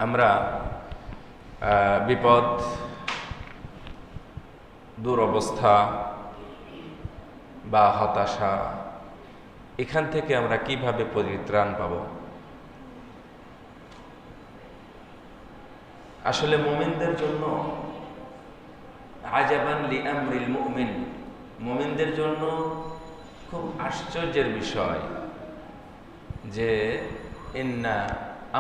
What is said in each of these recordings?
আমরা বিপদ, দুরবস্থা বা হতাশা, এখান থেকে আমরা কিভাবে পরিত্রাণ পাব? আসলে মুমিনদের জন্য আজাবান লিআমরিল মুমিন, মুমিনদের জন্য খুব আশ্চর্যের বিষয় যে ইন্না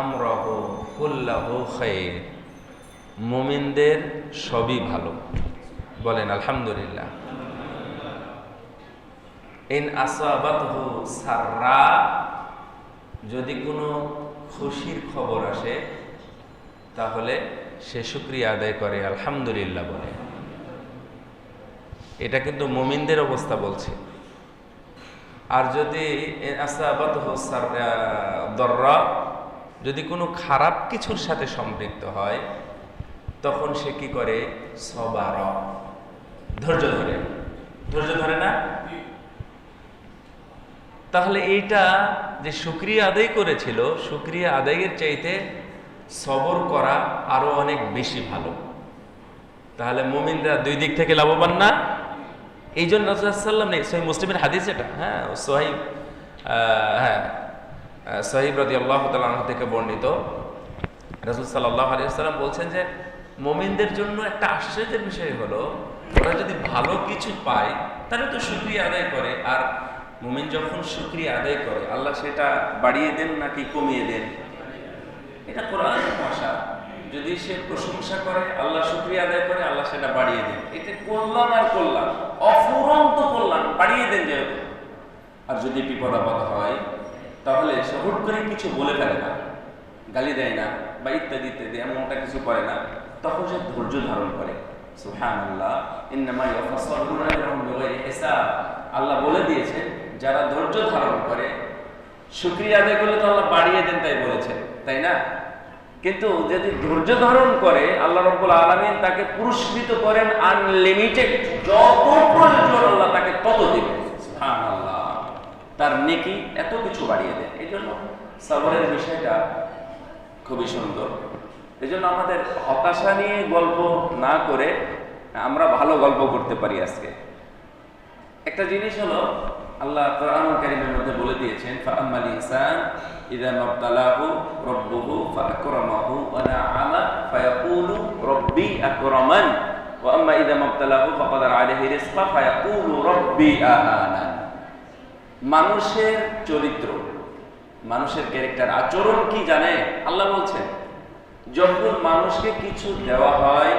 আমরাহু কুল্লাহু খায়র, মুমিনদের সবই ভালো। বলেন আলহামদুলিল্লাহ। ইন আসাবাতহু সাররা, যদি কোনো খুশির খবর আসে তাহলে সে শুকরিয়া আদায় করে, আলহামদুলিল্লাহ বলে। এটা কিন্তু মুমিনদের অবস্থা বলছে। আর যদি আসাবাতহু দররা, যদি কোনো খারাপ কিছুর সাথে সম্পৃক্ত হয় তখন সে কি করে? সবার, ধৈর্য ধরে। ধৈর্য ধরে না? তাহলে এইটা যে শুকরিয়া আদায় করেছিল, শুকরিয়া আদায়ের চাইতে সবর করা আরো অনেক বেশি ভালো। তাহলে মুমিনরা দুই দিক থেকে লাভবান না? এই জন্য রাসূলুল্লাহ সাল্লাল্লাহু আলাইহি ওয়াসাল্লাম, সহিহ মুসলিমের হাদিস এটা, সাহিব রাদিয়াল্লাহু তাআলা আনহু থেকে বর্ণিত, রাসূল সাল্লাল্লাহু আলাইহি ওয়াসাল্লাম বলছেন যে মুমিনদের জন্য একটা আশ্চর্যের বিষয় হলো, ওরা যদি ভালো কিছু পায় তাহলে তো শুকরিয়া আদায় করে। আর মুমিন যখন শুকরিয়া আদায় করে, আল্লাহ সেটা বাড়িয়ে দেন নাকি কমিয়ে দেন? এটা কোরআনের ভাষা। যদি সে প্রশংসা করে, আল্লাহ শুকরিয়া আদায় করে, আল্লাহ সেটা বাড়িয়ে দেন। এটা কল্যাণ আর কল্যাণ, অফুরন্ত কল্যাণ, বাড়িয়ে দেন যেহেতু। আর যদি বিপদ আপদ হয় তাহলে সে হুট করে কিছু বলে ফেলে না, গালি দেয় না বা ইত্যাদি ইত্যাদি, এমনটা কিছু করে না, তখন সে ধৈর্য ধারণ করে। সুবহানাল্লাহ, ইন্নামা ইয়াফাসসালুনা লাহুম বিগাইরি হিসাব। আল্লাহ বলে দিয়েছেন যারা ধৈর্য ধারণ করে, শুকরিয়া আদায় করলে তো আল্লাহ বাড়িয়ে দেন, তাই বলেছেন, তাই না? কিন্তু যদি ধৈর্য ধারণ করে, আল্লাহ রাব্বুল আলামিন তাকে পুরস্কৃত করেন আনলিমিটেড, যত প্রয়োজন আল্লাহ তাকে তত দিবেন। সুবহানাল্লাহ, তার নেকি এত কিছু বাড়িয়ে দেন। এই জন্য সবরের বিষয়টা খুবই সুন্দর। এই জন্য আমাদের হতাশা নিয়ে গল্প না করে আমরা ভালো গল্প করতে পারি। আজকে একটা জিনিস হলো, আল্লাহ কোরআনুল কারীমের মধ্যে বলে দিয়েছেন, ফাআম্মাল ইনসান ইযা মাবতালাহু রাব্বুহু ফাআকরামাহু ওয়া না'আমা ফায়াকুলু রাব্বি আকরামান ওয়া আম্মা ইযা মাবতালাহু ফাকাদারা আলাইহি রিজকা ফায়াকুলু রাব্বি আহানান। মানুষের চরিত্র, মানুষের ক্যারেক্টার, আচরণ কি জানে? আল্লাহ বলছেন, যখন মানুষকে কিছু দেওয়া হয়,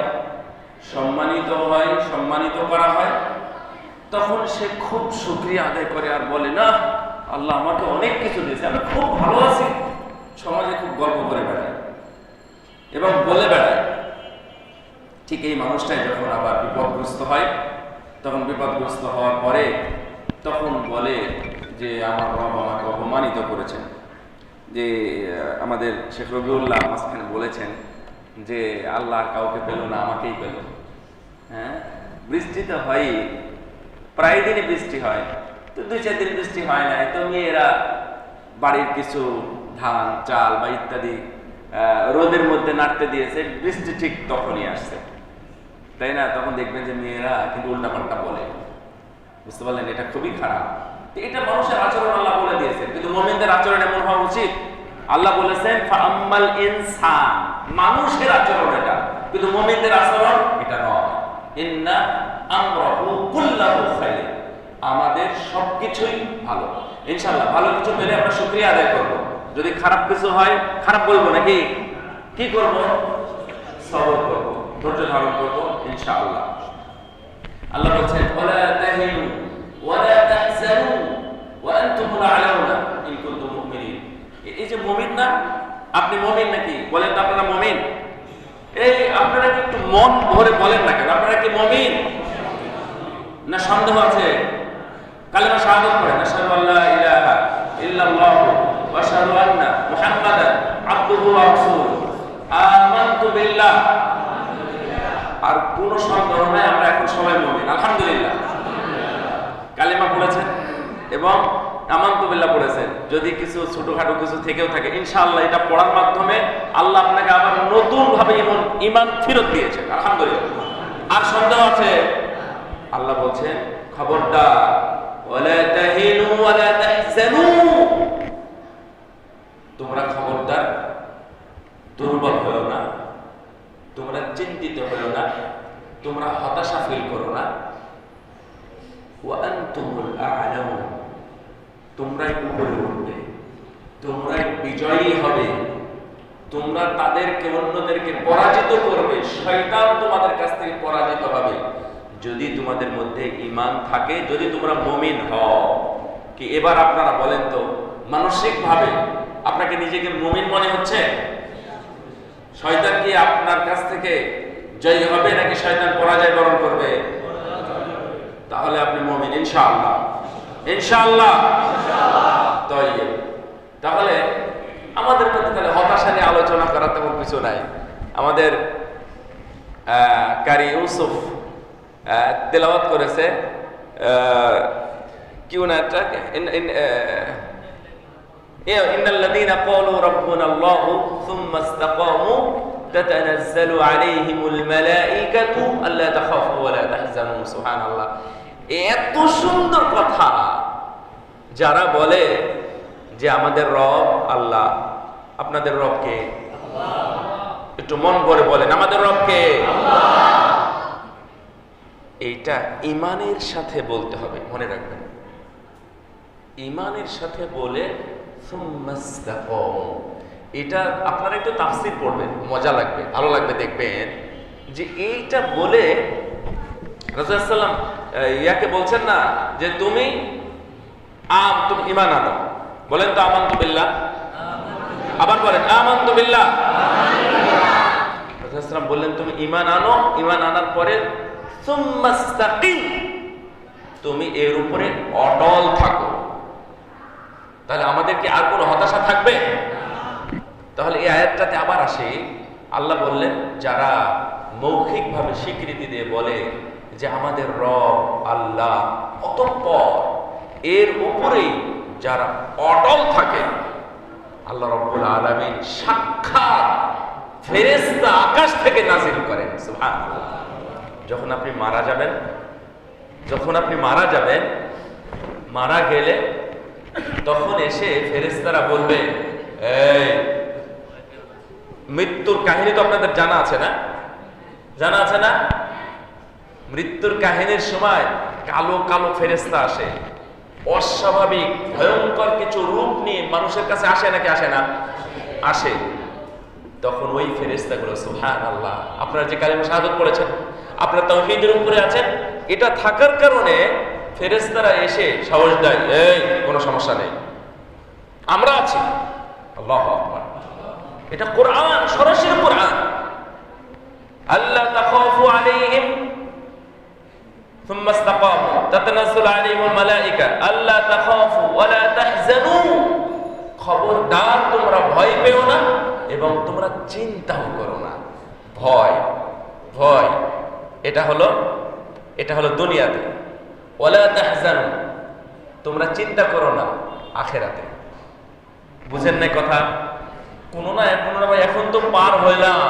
সম্মানিত হয়, সম্মানিত করা হয়, তখন সে খুব শুকরিয়া আদায় করে আর বলে, না আল্লাহ আমাকে অনেক কিছু দিয়েছে, আমি খুব ভালো আছি। সমাজে খুব গর্ব করে বেড়ায় এবং বলে বেড়ায়। ঠিক এই মানুষটাই যখন আবার বিপদগ্রস্ত হয়, তখন বিপদগ্রস্ত হওয়ার পরে তখন বলে যে আমার রব আমাকে অপমানিত করেছেন। যে আমাদের শেখ রবিউল্লাহ মাঝখানে বলেছেন যে আল্লাহ কাউকে পেল না, আমাকেই পেল। হ্যাঁ, বৃষ্টি তো হয়, প্রায় দিনই বৃষ্টি হয়, তো 2-4 দিন বৃষ্টি হয় না, তো মেয়েরা বাড়ির কিছু ধান চাল বা ইত্যাদি রোদের মধ্যে নাড়তে দিয়েছে, বৃষ্টি ঠিক তখনই আসছে, তাই না? তখন দেখবেন যে মেয়েরা কিন্তু উল্টাপাল্টা বলে। বুঝতে পারলেন? এটা খুবই খারাপ। এটা মানুষের আচরণ আল্লাহ বলে দিয়েছেন, কিন্তু মুমিনদের আচরণ এমন হওয়া উচিত। আল্লাহ বলেছেন ফাআম্মাল ইনসান, মানুষের আচরণ এটা, কিন্তু মুমিনদের আচরণ এটা নয়। ইন্না আমরাহু কুল্লাহু খায়র, আমাদের সবকিছুই ভালো। ইনশাআল্লাহ ভালো কিছু পেলে আমরা শুকরিয়া আদায় করব। যদি খারাপ কিছু হয়, খারাপ বলবো নাকি? কি করব? সবর করব, ধৈর্য ধারণ করব ইনশাআল্লাহ। আল্লাহ বলেছেন ওয়ালা তাহিনু ওয়ালা তাহজানু ওয়া আনতুমুল আ'লাউনা ইন কুনতুম মুমিনিন। এই যে মুমিন না, আপনি মুমিন নাকি? বলেন তো আপনারা মুমিন? এই আপনারা কি একটু মন ভরে বলেন না কেন? আপনারা কি মুমিন না সন্দেহ আছে? কালেমা শাহাদাত পড়েন, আশহাদু আল্লা ইলাহা ইল্লাল্লাহু ওয়া আশহাদু আন্না মুহাম্মাদান আবদুহু ওয়া রাসূলুহু, আমানতু বিল্লাহ। আর কোন সন্দেহ নাই, আমরা এখন সবাই মুমিন, আলহামদুলিল্লাহ। কালেমা পড়েছেন এবং আমানতু বিল্লাহ পড়েছেন, যদি কিছু ছোটখাটো কিছু থেকেও থাকে ইনশাআল্লাহ এটা পড়ার মাধ্যমে আল্লাহ আপনাকে আবার নতুন ভাবে ঈমান ফেরত দিয়েছে, আলহামদুলিল্লাহ। আর সন্দেহ আছে, আল্লাহ বলছেন খবরদার, ওয়ালা তাহিনু ওয়ালা তাহজানু, তোমরা খবরদার দুর্বল হও না, তোমরা চিন্তিত হও না, তোমরা হতাশা ফিল করো না। ওয়া আনতুমুল আ'লাউন, তোমরাই উপরে উঠবে, তোমরাই বিজয়ী হবে, তোমরা তাদেরকে অন্যদেরকে পরাজিত করবে, শয়তান তোমাদের কাছ থেকে পরাজিত হবে যদি তোমাদের মধ্যে ঈমান থাকে, যদি তোমরা মুমিন হও। কি এবার আপনারা বলেন তো, মানসিকভাবে আপনাকে নিজেকে মুমিন মনে হচ্ছে? শয়তান কি আপনার কাছ থেকে জয়ী হবে নাকি শয়তান পরাজয় বরণ করবে? তাহলে আপনি মুমিন ইনশাআল্লাহ, ইনশাআল্লাহ। তাহলে আমাদের মধ্যে তাহলে হতাশা নিয়ে আলোচনা করার তেমন কিছু নাই। আমাদের কারি ইউসুফ তেলাওয়াত করেছে কি না, ইন্নাল্লাযীনা ক্বালু রাব্বুনাল্লাহু সুম্মা ইসতাকামু তাতানাজ্জালু আলাইহিমুল মালাঈকাতু আল্লা তাখাফু ওয়া লা তাহজানু। সুবহানাল্লাহ। এত সুন্দর কথা যারা বলে যে আমাদের রব আল্লাহ, আপনাদের রব কে? একটু মন ভরে বলেন, আমাদের রব কে? এইটা ঈমানের সাথে বলতে হবে, মনে রাখবেন। ঈমানের সাথে বলে এটা আপনারা একটু তাফসীর পড়বেন, মজা লাগবে, ভালো লাগবে, দেখবেন যে এইটা বলে রাসূল সাল্লাল্লাহু আলাইহি ওয়াসাল্লাম ইয়াকে বলছেন না যে তুমি ঈমান আনো, বলেন তো আমানতু বিল্লাহ, আবার বলেন আমানতু বিল্লাহ। রাসূল সাল্লাল্লাহু আলাইহি ওয়াসাল্লাম বললেন তুমি ঈমান আনো, ঈমান আনার পরে সুম্মাস্তাকিম, তুমি এর উপরে অটল থাকো। তাহলে আমাদের কি আর কোনো হতাশা থাকবে? তাহলে এই আয়াতটাতে আবার আসে, আল্লাহ বললেন যারা মৌখিকভাবে স্বীকৃতি দিয়ে বলে যে আমাদের রব আল্লাহ, অতঃপর এর উপরেই যারা অটল থাকে, আল্লাহ রাব্বুল আলামিন সাক্ষাৎ ফেরেশতা আকাশ থেকে নাযিল করেন। সুবহানাল্লাহ। যখন আপনি মারা যাবেন, মারা গেলে তখন এসে ফেরেশতারা বলবে, এই মৃত্যুর কাহিনী তো আপনাদের জানা আছে না? জানা আছে না? মৃত্যুর কাহিনীর সময় কালো কালো ফেরেশতা আসে, অস্বাভাবিক ভয়ঙ্কর কিছু রূপ নিয়ে মানুষের কাছে আসে নাকি আসে না? আসে। তখন ওই ফেরেশতাগুলো, সুবহানাল্লাহ, আপনারা যে কালিমা শাহাদাত পড়েছেন, আপনারা তাওহীদের উপরে আছেন, এটা থাকার কারণে ফেরেশতারা এসে সাহস দেয়, এই কোনো সমস্যা নেই, আমরা আছি। আল্লাহু আকবার। এটা কোরআন, সরাসরি কোরআন। আল্লা তাখাফু আলাইহিম সুম্মা ইসতাকামু তাতানাজ্জালু আলাইহিমুল মালাঈকা আল্লা তাখাফু ওয়া লা তাহজানু, খবরদার তোমরা ভয় পেও না এবং তোমরা চিন্তাও করো না। ভয় এটা হলো দুনিয়াতে। ওয়ালা তাহজানু, তোমরা চিন্তা করো না আখিরাতে। বুঝেন না কথা? কোনো না ভাই, এখন তো পার হইলাম,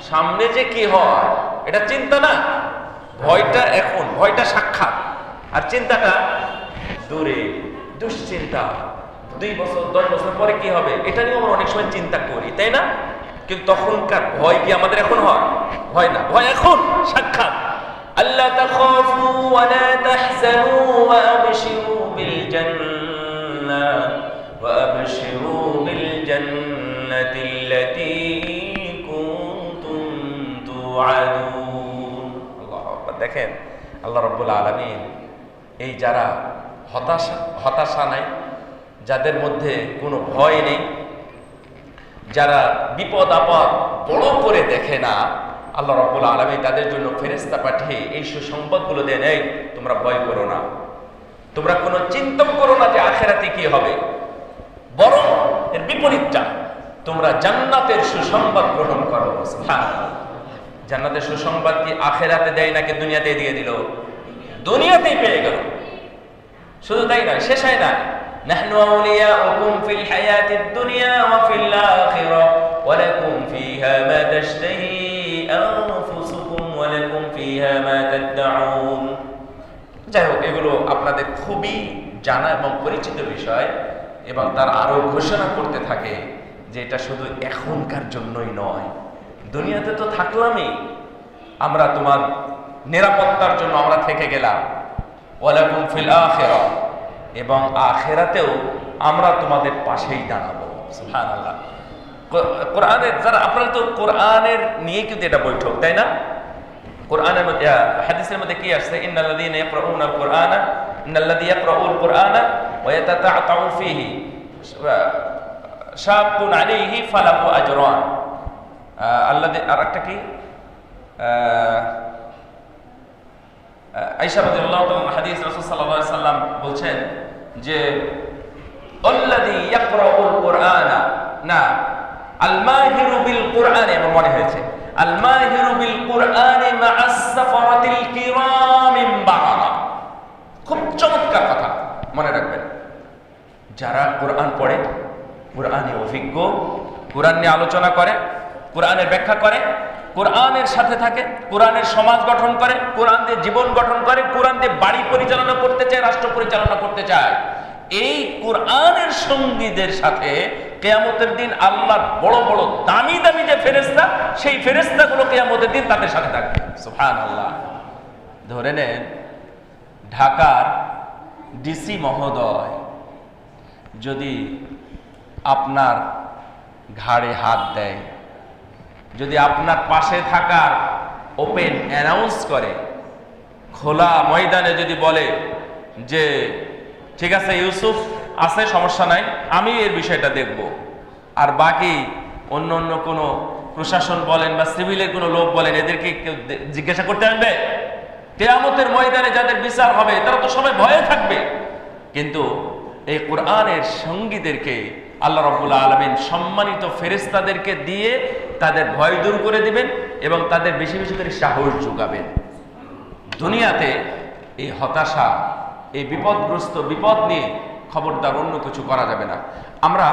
সামনে যে কি হয় এটা চিন্তা না। ভয়টা এখন, ভয়টা সাক্ষাৎ, আর চিন্তাটা দূরে, দুশ্চিন্তা। 2 বছর 10 বছর পরে কি হবে এটা নিয়ে আমরা অনেক সময় চিন্তা করি, তাই না? কিন্তু তখনকার ভয় কি আমাদের এখন হয়? ভয় না, ভয় এখন সাক্ষাৎ। আল্লা তাখাফু ওয়া লা তাহজানু ওয়া আবশিরু বিল জান্নাহ ওয়া আবশিরু বিল জান্নাতিল্লাতী কুনতুম তুআদুন। আল্লাহু আকবার। দেখেন আল্লাহ রাব্বুল আলামিন এই যারা হতাশা নাই, যাদের মধ্যে কোনো ভয় নেই, যারা বিপদ আপদ বড় করে দেখে না, আল্লাহ রাব্বুল আলামিন তাদের জন্য ফেরেশতা পাঠিয়ে এই সুসংবাদগুলো দেন, এই তোমরা ভয় করো না, তোমরা কোনো চিন্তা করো না যে আখিরাতে কি হবে, বরং এর বিপরীতটা, তোমরা জান্নাতের সুসংবাদ গ্রহণ করো। সুবহানাল্লাহ। জান্নাতের সুসংবাদ কি আখিরাতে দেয় নাকি দুনিয়াতে দিয়ে দিল? দুনিয়াতেই পেয়ে গেল। শুধু তাই নয়, শেষ হয় না, নাহনু আউলিয়াউকুম ফিল হায়াতিদ দুনিয়া ওয়া ফিল আখিরাহ ওয়া লাকুম ফিহা মা তাশতাহি আনফুসুকুম ওয়া লাকুম ফিহা মা তাদউন। যাই হোক, এগুলো আপনাদের খুবই জানা এবং পরিচিত বিষয়, এবং তার আরো ঘোষণা করতে থাকে যে এটা শুধু এখনকার জন্যই নয়, দুনিয়াতে তো থাকলামই, আমরা তোমার নিরাপত্তার জন্য আমরা থেকে গেলাম, ওয়ালাকুম ফিল আখিরাহ, এবং আখিরাতেও আমরা তোমাদের পাশেই দাঁড়াবো। সুবহানাল্লাহ। কোরআনের যারা, আপনারা তো কোরআনের নিয়ে কিন্তু এটা বৈঠক, তাই না? কোরআনের মধ্যে, হাদিসের মধ্যে কি আসছে? ইন্নাল্লাযীনা ইয়াকরাউনাল কুরআনা ইন্নাল্লাযী ইয়াকরাউল কুরআনা ওয়া ইয়াতাতাআতাউ ফীহি শাক্কুন আলাইহি ফালাহু আজরান। আল্লাযী, আরেকটা কি? আয়েশা রাদিয়াল্লাহু তাআলা হাদিস, রাসূল সাল্লাল্লাহু আলাইহি সাল্লাম বলছেন যে আল্লাযী ইয়াকরাউল কুরআনা, না, আল মাহিরু বিল কুরআন, এবং মনে হয়েছে আল মাহিরু বিল কুরআনি মা'আস সাফারাতিল কিরামিন বারারা। খুব চমৎকার কথা, মনে রাখবেন। যারা কোরআন পড়ে, কোরআনে অভিজ্ঞ, কোরআন নিয়ে আলোচনা করে, কোরআনের ব্যাখ্যা করে, কোরআনের সাথে থাকে, কোরআনের সমাজ গঠন করে, কোরআন দিয়ে জীবন গঠন করে, কোরআন দিয়ে বাড়ি পরিচালনা করতে চায়, রাষ্ট্র পরিচালনা করতে চায়, এই কোরআনের সঙ্গীদের সাথে কিয়ামতের দিন আল্লাহর বড় বড় দামি দামি যে ফেরেশতা, সেই ফেরেশতাগুলো কিয়ামতের দিন তাদের সাথে থাকবে। সুবহানাল্লাহ। ধরে নেন ঢাকার ডিসি মহোদয় যদি আপনার ঘাড়ে হাত দেয়, যদি আপনার পাশে থাকার ওপেন অ্যানাউন্স করে, খোলা ময়দানে যদি বলে যে ঠিক আছে ইউসুফ আছে, সমস্যা নাই, আমি এর বিষয়টা দেখব, আর বাকি অন্য অন্য কোনো প্রশাসন বলেন বা সিভিলের কোনো লোক বলেন, এদেরকে কেউ জিজ্ঞাসা করতে আসবে? কিয়ামতের ময়দানে যাদের বিচার হবে তারা তো সবাই ভয়ে থাকবে, কিন্তু এই কোরআনের সঙ্গীদেরকে আল্লাহ রাব্বুল আলামিন সম্মানিত ফেরেশতাদেরকে দিয়ে তাদের ভয় দূর করে দিবেন এবং তাদের বেশি বেশি করে সাহস যোগাবেন। দুনিয়াতে এই হতাশা, এই বিপদগ্রস্ত, বিপদ নিয়ে খবরদার অন্য কিছু করা যাবে না। আমরা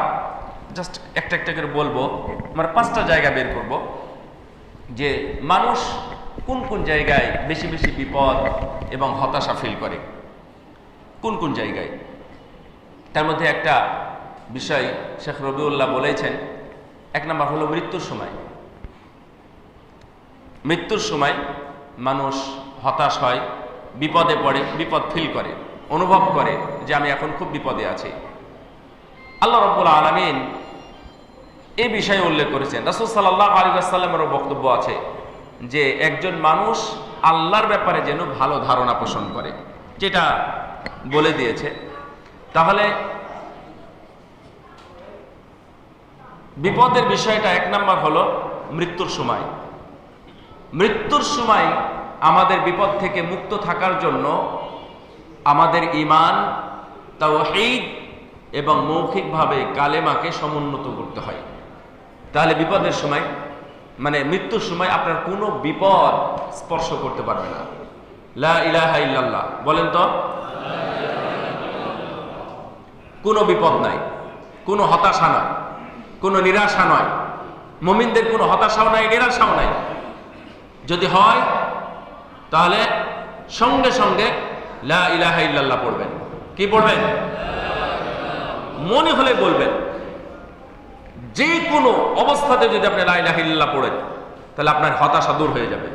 জাস্ট একটা একটা করে বলবো, আমরা 5টা জায়গা বের করব যে মানুষ কোন কোন জায়গায় বেশি বেশি বিপদ এবং হতাশা ফিল করে, কোন কোন জায়গায়। তার মধ্যে একটা বিষয় শেখ রবিউল্লাহ বলেছেন, 1 নম্বর হলো মৃত্যুর সময়। মৃত্যুর সময় মানুষ হতাশ হয়, বিপদে পড়ে, বিপদ ফিল করে, অনুভব করে যে আমি এখন খুব বিপদে আছি। আল্লাহ রাব্বুল আলামিন এই বিষয়ে উল্লেখ করেছেন। রাসূল সাল্লাল্লাহু আলাইহি ওয়াসাল্লামেরও বক্তব্য আছে যে একজন মানুষ আল্লাহর ব্যাপারে যেন ভালো ধারণা পোষণ করে, যেটা বলে দিয়েছে। তাহলে বিপদের বিষয়টা 1 নম্বর হলো মৃত্যুর সময়। মৃত্যুর সময় আমাদের বিপদ থেকে মুক্ত থাকার জন্য আমাদের ঈমান, তাওহীদ এবং মৌখিকভাবে কালেমাকে সমুন্নত করতে হয়। তাহলে বিপদের সময়, মানে মৃত্যুর সময় আপনার কোনো বিপদ স্পর্শ করতে পারবে না। লা ইলাহা ইল্লাল্লাহ বলেন তো। কোনো বিপদ নাই, কোনো হতাশা নয়, কোনো নিরাশা নয়। মুমিনদের কোনো হতাশাও নাই, নিরাশাও নাই। যদি হয় তাহলে সঙ্গে সঙ্গে লা ইলাহা ইল্লাল্লাহ পড়বেন। কি পড়বেন? মনে হলে বলবেন। যে কোনো অবস্থাতে যদি আপনি লা ইলাহা ইল্লাল্লাহ পড়েন তাহলে আপনার হতাশা দূর হয়ে যাবে,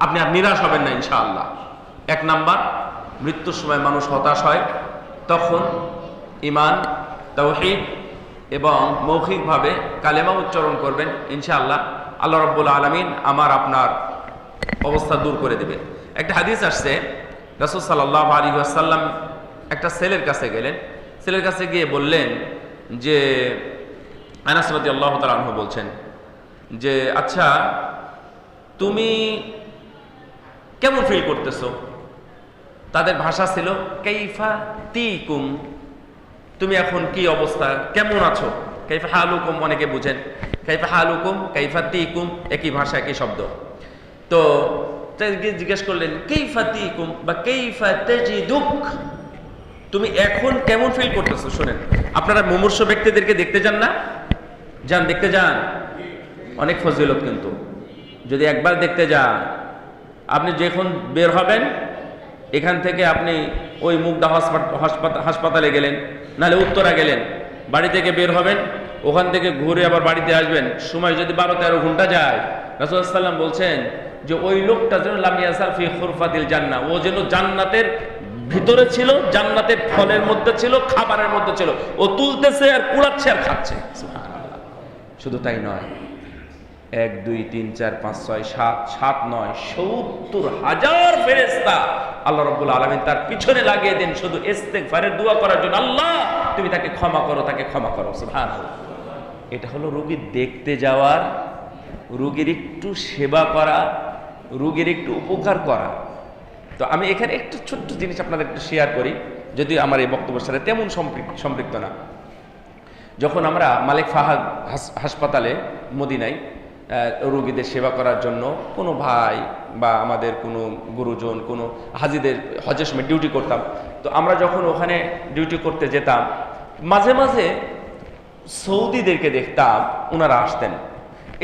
আপনি আর নিরাশ হবেন না ইনশাআল্লাহ। 1 নাম্বার, মৃত্যুর সময় মানুষ হতাশ হয়, তখন ঈমান, তাওহীদ এবং মৌখিকভাবে কালেমা উচ্চারণ করবেন, ইনশাআল্লাহ আল্লাহ রাব্বুল আলামিন আমার আপনার অবস্থা দূর করে দিবে। একটা হাদিস আসছে, রাসূল সাল্লাল্লাহু আলাইহি ওয়াসাল্লাম একটা ছেলের কাছে গেলেন। ছেলের কাছে গিয়ে বললেন যে, আনাস রাদিয়াল্লাহু তাআলা আনহু বলছেন যে আচ্ছা তুমি কেমন ফিল করতেছো? তাদের ভাষা ছিল কাইফা তিকুম, তুমি এখন কি অবস্থা, কেমন আছো? কাইফা হালুকুম অনেকে বুঝেন, কাইফা হালুকুম, কাইফা তিকুম একই ভাষা, একই শব্দ। তো জিজ্ঞেস করলেন কাইফা তিকুম বা কাইফা তাজিদুক, তুমি এখন কেমন ফিল করতেছো শোনেন। আপনারা মুমূর্ষু ব্যক্তিদেরকে দেখতে যান না? যান, দেখতে যান, অনেক ফজিলত। কিন্তু যদি একবার দেখতে যান, আপনি যখন বের হবেন এখান থেকে, আপনি ওই মুগদা হাসপাতালে গেলেন, নাহলে উত্তরা গেলেন, বাড়ি থেকে বের হবেন, ওখান থেকে ঘুরে আবার বাড়িতে আসবেন, সময় যদি 12-13 ঘন্টা যায়, রাসূল সাল্লাল্লাহু আলাইহি ওয়াসাল্লাম বলছেন যে ওই লোকটা যেন লাম ইয়াসাল ফি খুরফাতিল জান্নাহ, ও যেন জান্নাতের ভিতরে ছিল, জান্নাতের ফলের মধ্যে ছিল, খাবারের মধ্যে ছিল, ও তুলতেছে আর কুড়াচ্ছে আর খাচ্ছে। সুবহানাল্লাহ। শুধু তাই নয়, 1 2 3 4 5 6 7 7 9 70,000 ফেরেশতা আল্লাহ রাব্বুল আলামিন তার পিছনে লাগিয়ে দেন শুধু ইস্তেগফারের দোয়া করার জন্য। আল্লাহ তুমি তাকে ক্ষমা করো, তাকে ক্ষমা করো। সুবহানাল্লাহ। এটা হলো রোগী দেখতে যাওয়ার, রোগীর একটু সেবা করা, রোগীর একটু উপকার করা। তো আমি এখানে একটু ছোট্ট জিনিস আপনাদের একটু শেয়ার করি, যদিও আমার এই বক্তব্যের সাথে তেমন সম্পৃক্ত না। যখন আমরা মালিক ফাহাদ হাসপাতালে মদিনায় রোগীদের সেবা করার জন্য কোনো ভাই বা আমাদের কোনো গুরুজন, কোনো হাজিদের হজের সময় ডিউটি করতাম, তো আমরা যখন ওখানে ডিউটি করতে যেতাম, মাঝে মাঝে সৌদিদেরকে দেখতাম, ওনারা আসতেন,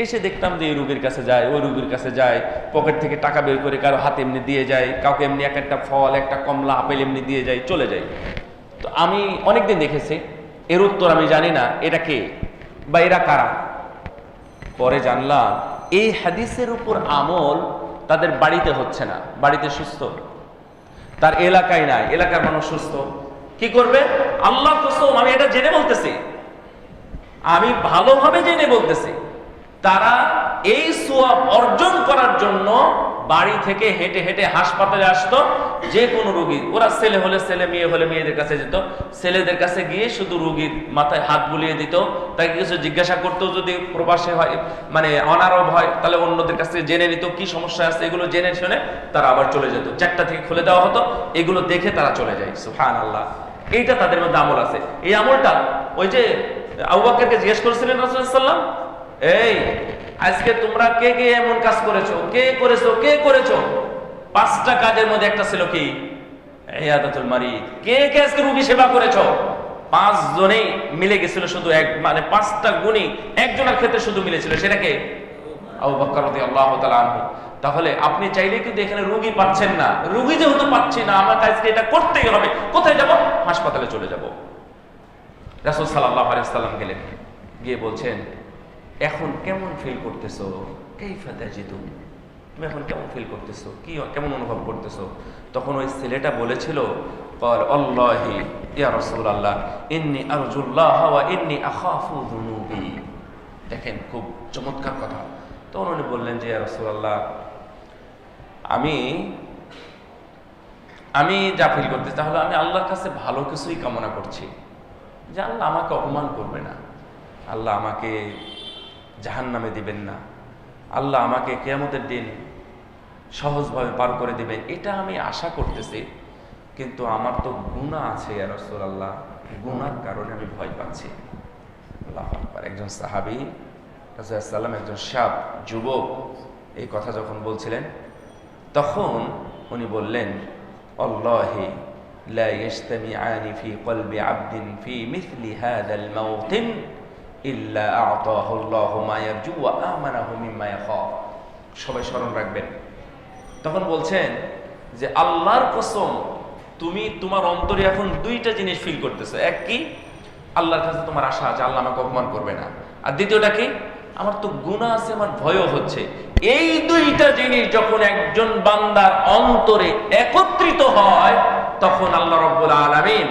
এসে দেখতাম যে এই রোগীর কাছে যায়, ওই রোগীর কাছে যায়, পকেট থেকে টাকা বের করে কারো হাতে এমনি দিয়ে যায়, কাউকে এমনি একটা ফল, একটা কমলা, আপেল এমনি দিয়ে যায়, চলে যায়। তো আমি অনেকদিন দেখেছি, এর উত্তর আমি জানি না এটা কে বা এরা কারা। পরে জানলাম এই হাদিসের উপর আমল তাদের বাড়িতে হচ্ছে না, বাড়িতে সুস্থ, তার এলাকায় নাই, এলাকার মানুষ সুস্থ। কি করবে? আল্লাহ কসম, আমি এটা জেনে বলতেছি, আমি ভালোভাবে জেনে বলতেছি, তারা এই সওয়াব অর্জন করার জন্য বাড়ি থেকে হেঁটে হেঁটে হাসপাতালে আসতো। যে কোনো রোগী, ওরা ছেলে হলে ছেলে, মেয়ে হলে মেয়েদের কাছে যেত, ছেলেদের কাছে গিয়ে শুধু রোগীর মাথায় হাত বুলিয়ে দিত, তাকে কিছু জিজ্ঞাসা করতো, যদি প্রবাসে হয় মানে অনারব হয় তাহলে অন্যদের কাছ থেকে জেনে নিত কি সমস্যা আছে, এগুলো জেনে শুনে তারা আবার চলে যেত। 4টা থেকে খুলে দেওয়া হতো, এগুলো দেখে তারা চলে যায়। সুবহানাল্লাহ। এইটা তাদের মধ্যে আমল আছে। এই আমলটা ওই যে আবু বকরকে জিজ্ঞেস করেছিলেন রাসূল সাল্লাল্লাহু আলাইহি ওয়াসাল্লাম, এই আজকে তোমরা কে কে এমন কাজ করেছো, কে করেছো, কে করেছো? 5টা কাজের মধ্যে একটা ছিল কি? ইয়াদাতুল মারিদ। কে কে আজকে রোগী সেবা করেছো? 5 জনেই মিলে গেছিল, শুধু এক, মানে 5টা গুণই একজনের ক্ষেত্রে শুধু মিলেছিল, সেটা কে? আবু বকর রাদিয়াল্লাহু তাআলা আনহু। তাহলে আপনি চাইলে কিন্তু এখানে রোগী পাচ্ছেন না, রোগী যেহেতু পাচ্ছি না, আমার আজকে এটা করতেই হবে। কোথায় যাব? হাসপাতালে চলে যাব। রাসূল সাল্লাল্লাহু আলাইহি ওয়াসাল্লাম গেলেন, গিয়ে বলছেন, এখন কেমন ফিল করতেছো? কাইফা তাজিদু, তুমি এখন কেমন ফিল করতেছো, কি কেমন অনুভব করতেছো? তখন ওই ছেলেটা বলেছিল, ক্বাল আল্লাহি ইয়া রাসূলুল্লাহ ইন্নী আরজুল্লাহ ওয়া ইন্নী আখাফু যুনুবি। দেখেন খুব চমৎকার কথা। তখন উনি বললেন যে ইয়া রাসূলুল্লাহ, আমি যা ফিল করতেছি, তাহলে আমি আল্লাহর কাছে ভালো কিছুই কামনা করছি, যে আল্লাহ আমাকে অপমান করবে না, আল্লাহ আমাকে জাহান্নামে দিবেন না, আল্লাহ আমাকে কিয়ামতের দিন সহজভাবে পার করে দিবেন, এটা আমি আশা করতেছি। কিন্তু আমার তো গুনাহ আছে ইয়া রাসূলুল্লাহ, গুনার কারণে আমি ভয় পাচ্ছি। আল্লাহু আকবার। একজন সাহাবী রাসূলুল্লাহ সাল্লাল্লাহু আলাইহি ওয়াসাল্লাম, একজন শাব, যুবক, এই কথা যখন বলছিলেন, তখন উনি বললেন, আল্লাহি লা ইজতামিআনি ফি কলবি আবদিন ফি মিথলি হাযাল মাওতিন ইল্লা আ'তাহু আল্লাহু মা ইয়ারজু ওয়া আমানাহু মিম্মা ইয়াখাফ। সবাই স্মরণ রাখবেন। তখন বলছেন যে আল্লাহর কসম, তুমি তোমার অন্তরে এখন 2টা জিনিস ফিল করতেছো। এক কি? আল্লাহর কাছে তোমার আশা আছে, আল্লাহ আমাকে অপমান করবে না। আর দ্বিতীয়টা কি? আমার তো গুনাহ আছে, আমার ভয়ও হচ্ছে। এই 2টা জিনিস যখন একজন বান্দার অন্তরে একত্রিত হয়, তখন আল্লাহ রাব্বুল আলামিন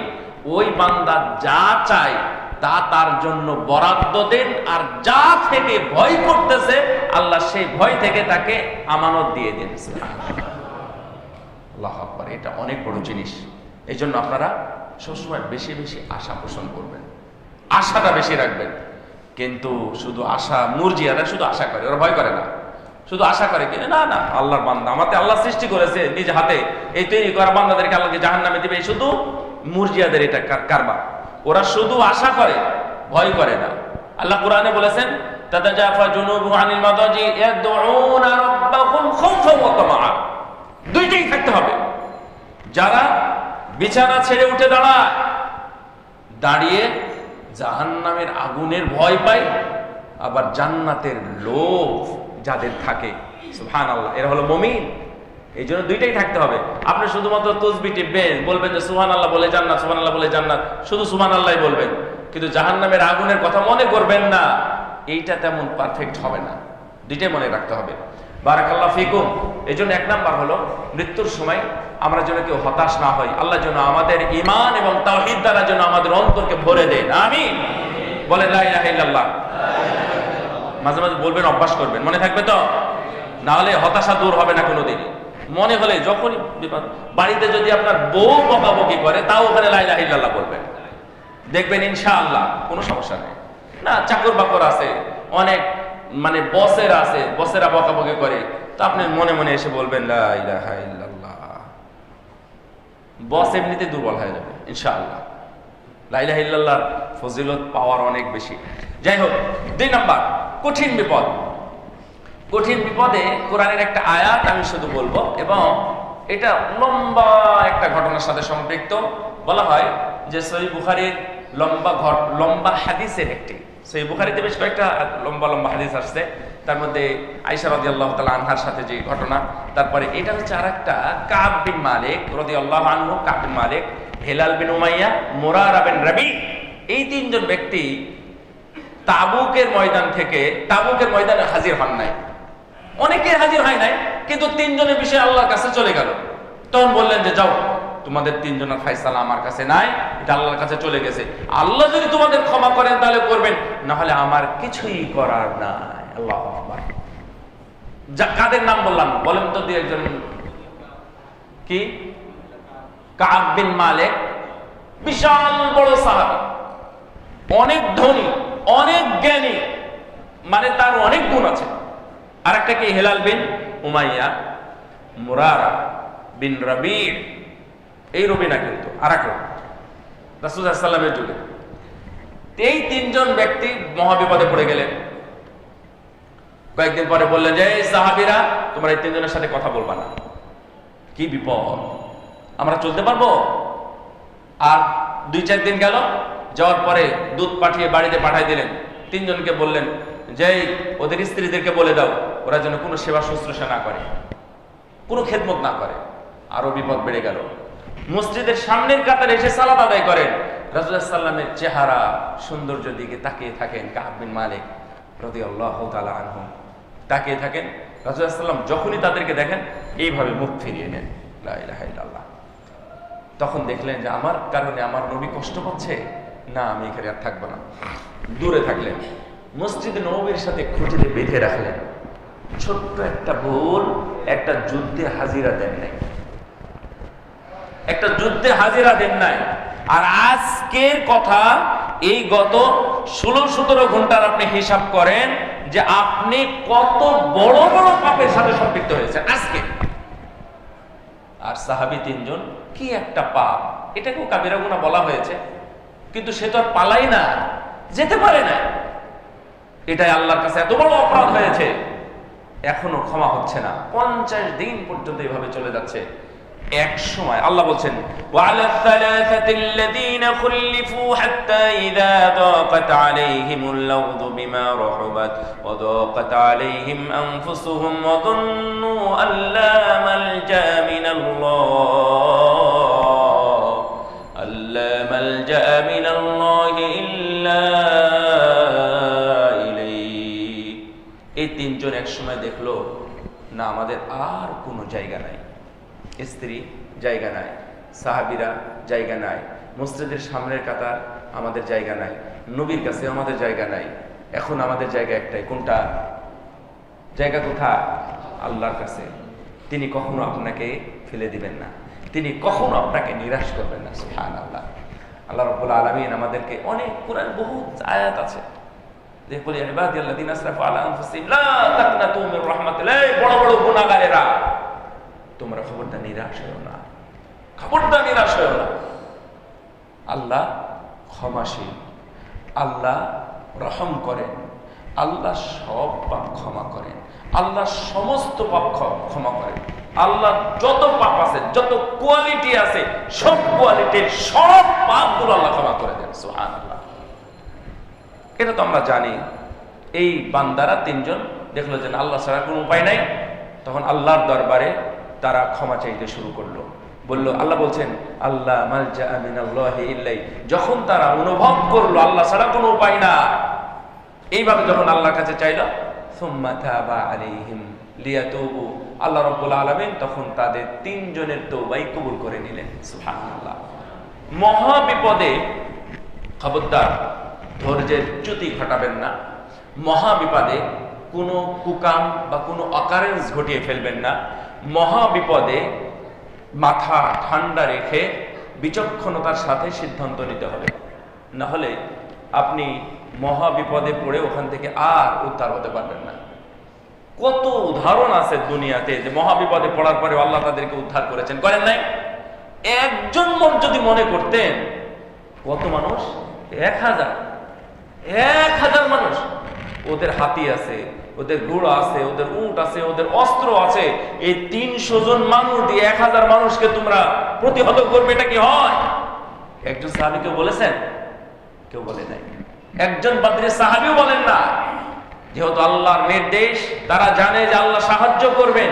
ওই বান্দা যা চায় তা তার জন্য বরাদ্দ দেন, আর যা থেকে ভয় করতেছে আল্লাহ সেই ভয় থেকে তাকে আমানত দিয়ে দেন। আল্লাহু আকবার। এটা অনেক বড় জিনিস। এই জন্য আপনারা সবসময় বেশি বেশি আশা পোষণ করবেন, আশাটা বেশি রাখবেন। কিন্তু শুধু আশা, মুরজিয়ারা শুধু আশা করে, ওরা ভয় করে না, শুধু আশা করে কি না না আল্লাহর বান্দা, আমাকে আল্লাহ সৃষ্টি করেছে নিজ হাতে, এই তৈরি করা বান্দাদেরকে আল্লাহকে জাহান্নামে দিবে, এই শুধু মুরজিয়াদের এটা কারবার। ওরা শুধু আশা করে, ভয় করে না। আল্লাহ কোরআনে বলেছেন, তাতাজাফা জুনুবুহুম আনিল মাদাজি ইয়াদউনা রাব্বাহুম খাওফান ওয়া তামাআ। 2টাই থাকতে হবে। যারা বিছানা ছেড়ে উঠে দাঁড়ায়, দাঁড়িয়ে জাহান্নামের আগুনের ভয় পায়, আবার জান্নাতের লোভ যাদের থাকে, সুবহানাল্লাহ, এরা হলো মুমিন। এই জন্য দুইটাই থাকতে হবে। আপনি শুধুমাত্র তাসবিহ টিপবেন, বলবেন যে সুবহানাল্লাহ বলে জান্নাত, সুবহানাল্লাহ বলে জান্নাত, শুধু সুবহানাল্লাহই বলবেন, কিন্তু জাহান্নামের আগুনের কথা মনে করবেন না, এইটা তেমন পারফেক্ট হবে না। দুইটাই মনে রাখতে হবে। বারাকাল্লাহু ফিকুম। এই জন্য এক নাম্বার হলো মৃত্যুর সময় আমরা যেন কেউ হতাশ না হই। আল্লাহ যেন আমাদের ঈমান এবং তাওহীদ দ্বারা যেন আমাদের অন্তরকে ভরে দেন, আমিন। বলেন লা ইলাহা ইল্লাল্লাহ। মাঝে মাঝে বলবেন, অভ্যাস করবেন, মনে থাকবে তো, না হলে হতাশা দূর হবে না কোনোদিন। মনে হলে যখনই বিপদ, বাড়িতে যদি আপনার বউ বকাবকি করে, তাও ওখানে লা ইলাহা ইল্লাল্লাহ বলবেন, দেখবেন ইনশাআল্লাহ কোনো সমস্যা নেই। না, চাকর বাকর আছে, অনেক মানে বসেরা আছে, বসেরা বকাবকি করে, তো আপনি মনে মনে এসে বলবেন লা ইলাহা ইল্লাল্লাহ, বস এমনিতে দুর্বল হয়ে যাবে ইনশাআল্লাহ। লা ইলাহা ইল্লাল্লাহর ফজিলত পাওয়ার অনেক বেশি। যাই হোক, 2 নাম্বার কঠিন বিপদ। কঠিন বিপদে কোরআনের একটা আয়াত আমি শুধু বলবো, এবং এটা লম্বা একটা ঘটনার সাথে সম্পৃক্ত। বলা হয় যে সহিহ বুখারীর লম্বা হাদিসের একটি, সহিহ বুখারীতে বেশ কয়েকটা লম্বা হাদিস আসছে, তার মধ্যে আয়েশা রাদিয়াল্লাহু তাআলা আনহার সাথে যে ঘটনা, তারপরে এটা হচ্ছে আরেকটা কাব বিন মালিক রাদিয়াল্লাহু আনহু, কাব বিন মালিক, হিলাল বিন উমাইয়া, মুরারা বিন রাবি, এই 3 জন ব্যক্তি তাবুকের ময়দানে হাজির হন নাই। অনেকে হাজির হয় নাই, কিন্তু 3 জনের বিষয় আল্লাহর কাছে চলে গেল। তখন বললেন যে যাও, তোমাদের 3 জনের ফায়সালা আমার কাছে নাই, এটা আল্লাহর কাছে চলে গেছে। আল্লাহ যদি তোমাদের ক্ষমা করেন তাহলে করবেন, না হলে আমার কিছুই করার নাই। আল্লাহু আকবার। কাদের নাম বললাম বলেন তো, 2 একজন। কি? কাব বিন মালিক, বিশাল বড় সাহাবী, অনেক ধনী, অনেক জ্ঞানী, মানে তার অনেক গুণ আছে। আর একটা কি? হিলাল বিন উমাইয়া, মুরারা বিন রাবি, এই রবি না, কিন্তু আর এক রবি, রাসূলুল্লাহ সাল্লাল্লাহু আলাইহি ওয়াসাল্লামের যুগে। এই 3 জন ব্যক্তি মহাবিপদে পড়ে গেলেন। কয়েকদিন পরে বললেন যে এই সাহাবীরা, তোমরা এই 3 জনের সাথে কথা বলবা না। কি বিপদ, আমরা চলতে পারবো? আর 2-4 দিন গেল, যাওয়ার পরে দুধ পাঠিয়ে বাড়িতে পাঠিয়ে দিলেন। 3 জনকে বললেন যে ওদের স্ত্রীদেরকে বলে দাও, ওরা যেন কোনো সেবা শুশ্রূষা না করে, কোনো খেদমত না করে। আরো বিপদ বেড়ে গেল। মসজিদের সামনের কাতারে এসে সালাত আদায় করেন, রাসূলুল্লাহ সাল্লাল্লাহু আলাইহি ওয়াসাল্লামের চেহারা সৌন্দর্য দিকে তাকিয়ে থাকেন কাব বিন মালিক রাদিয়াল্লাহু তাআলা আনহু, তাকিয়ে থাকেন। রাসূলুল্লাহ সাল্লাল্লাহু আলাইহি ওয়াসাল্লাম যখনই তাদেরকে দেখেন, এইভাবে মুখ ফিরিয়ে নেন, লা ইলাহা ইল্লাল্লাহ। তখন দেখলেন যে আমার কারণে আমার নবী কষ্ট পাচ্ছে, না আমি এখানে আর থাকবো না। দূরে থাকলেন, মসজিদে নববীর সাথে খুঁটিতে বেঁধে রাখলেন। ছোট্ট একটা ভুল, একটা যুদ্ধে হাজিরা দেন নাই, একটা যুদ্ধে হাজিরা দেন নাই। আর আজকের কথা, এই গত 16-17 ঘন্টার আপনি হিসাব করেন যে আপনি কত বড় বড় পাপের সাথে সম্পৃক্ত হয়েছেন আজকে। আর সাহাবী 3 জন, কি একটা পাপ, এটাকেও কাবিরা গুনাহ বলা হয়েছে, কিন্তু সে তো আর পালাই না, যেতে পারে না। এটাই আল্লাহর কাছে এত বড় অপরাধ হয়েছে, এখনো ক্ষমা হচ্ছে না। 50 দিন পর্যন্ত এইভাবে চলে যাচ্ছে। এক সময় আল্লাহ বলছেন, ওয়ালা সালাসাতিল্লাযীনা খুল্লিফু হাত্তা ইযা দাকাত আলাইহিমুল আরদু বিমা রাহাবাত ওয়া দাকাত আলাইহিম আনফুসুহুম ওয়া যন্নু আল্লা মালজা মিনাল্লাহি ইল্লা ইলাইহি। এই 3 জন এক সময় দেখলো, না আমাদের আর কোনো জায়গা নাই। স্ত্রী জায়গা নাই, সাহাবীরা জায়গা নাই, মসজিদের সামনের কাতার আমাদের জায়গা নাই, নবীর কাছে আমাদের জায়গা নাই। এখন আমাদের জায়গা একটাই, কোনটা? জায়গা কোথায়? আল্লাহর কাছে। তিনি কখনো আপনাকে ফেলে দিবেন না, তিনি কখনো আপনাকে নিরাশ করবেন না। সুবহানাল্লাহ। আল্লাহ রাব্বুল আলামিন আমাদেরকে অনেক, কোরআন বহুত আয়াত আছে, দেখুন ইবাদিয়াল্লাযীনা আসরাফু আলা আনফুসিহিম লা তাকনাতু মির রাহমাতিল্লাহ, বড় বড় গুনাহগারেরা তোমরা খবরদার নিরাশ হও না, খবরদার নিরাশ হও না। আল্লাহ ক্ষমাশীল, আল্লাহ রহম করেন, আল্লাহ সব পাপ ক্ষমা করেন, আল্লাহ সমস্ত পাপ ক্ষমা করেন। আল্লাহ যত পাপ আছে, যত কোয়ালিটি আছে, সব কোয়ালিটির সব পাপগুলো আল্লাহ ক্ষমা করে দেন। সুবহানাল্লাহ। এটা তো আমরা জানি। এই বান্দারা তিনজন দেখলো যে আল্লাহ ছাড়া কোনো উপায় নাই, তখন আল্লাহর দরবারে তারা ক্ষমা চাইতে শুরু করলো। বলল, আল্লাহ বলছেন আল্লাহ মালজা মিনাল্লাহি ইল্লাই, যখন তারা অনুভব করলো আল্লাহ ছাড়া কোনো উপায় না, এইভাবে যখন আল্লাহর কাছে চাইলো, সুম্মা তাবা আলাইহিম লিয়াতুবু, আল্লাহ রাব্বুল আলামিন তখন তাদের তিনজনের তওবাই কবুল করে নিলেন। সুবহানাল্লাহ। মহা বিপদে খবরদার ধৈর্যের চ্যুতি ঘটাবেন না। মহা বিপদে কোনো কুকাম বা কোনো অকারেন্স ঘটিয়ে ফেলবেন না। মহা বিপদে মাথা ঠান্ডা রেখে বিচক্ষণতার সাথে সিদ্ধান্ত নিতে হবে, না হলে আপনি মহা বিপদে পড়ে ওখান থেকে আর উদ্ধার হতে পারবেন না। কত উদাহরণ আছে দুনিয়াতে যে মহা বিপদে পড়ার পরে আল্লাহ তাদেরকে উদ্ধার করেছেন, করেন নাই? একজন লোক যদি মনে করতেন, কত মানুষ? 1000 মানুষ, ওদের হাতি আছে, ওদের ঘোড়া আছে, ওদের উট আছে, ওদের অস্ত্র আছে, এই 300 জন মানুষ দিয়ে 1000 মানুষকে তোমরা প্রতিহত করবে, এটা কি হয়? একজন সাহাবী কেউ বলেছেন? কেউ বলে নাই। একজন বদরের সাহাবীও বলেন না। যেহেতু আল্লাহর নির্দেশ, তারা জানে যে আল্লাহ সাহায্য করবেন,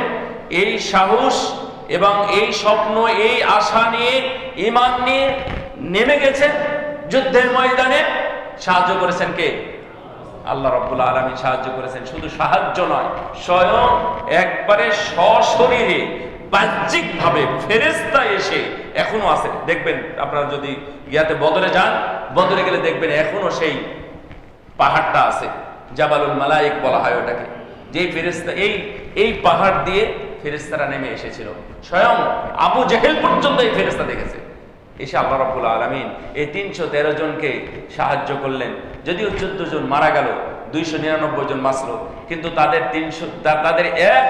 এই সাহস এবং এই স্বপ্ন, এই আশা নিয়ে, ঈমান নিয়ে নেমে গেছে যুদ্ধের ময়দানে। সাহায্য করেছেন কে? আল্লাহ রাব্বুল আলামিন সাহায্য করেছেন। শুধু সাহায্য নয়, স্বয়ং একবারে সশরীরে বাহ্যিক ভাবে ফেরেশতা এসে, এখনো আছে দেখবেন, আপনারা যদি ইয়াতে বদরে যান, বদরে গেলে দেখবেন এখনো সেই পাহাড়টা আছে, জাবালুল মালায়েক বলা হয় ওটাকে, যে ফেরেশতা এই পাহাড় দিয়ে ফেরেশতারা নেমে এসেছিল। স্বয়ং আবু জেহেল পর্যন্ত এই ফেরেশতা দেখেছে। এসে আল্লাহ রাব্বুল আলামিন এই 313 জনকে সাহায্য করলেন। যদিও 14 জন মারা গেল, 299 জন বাঁচল, কিন্তু তাদের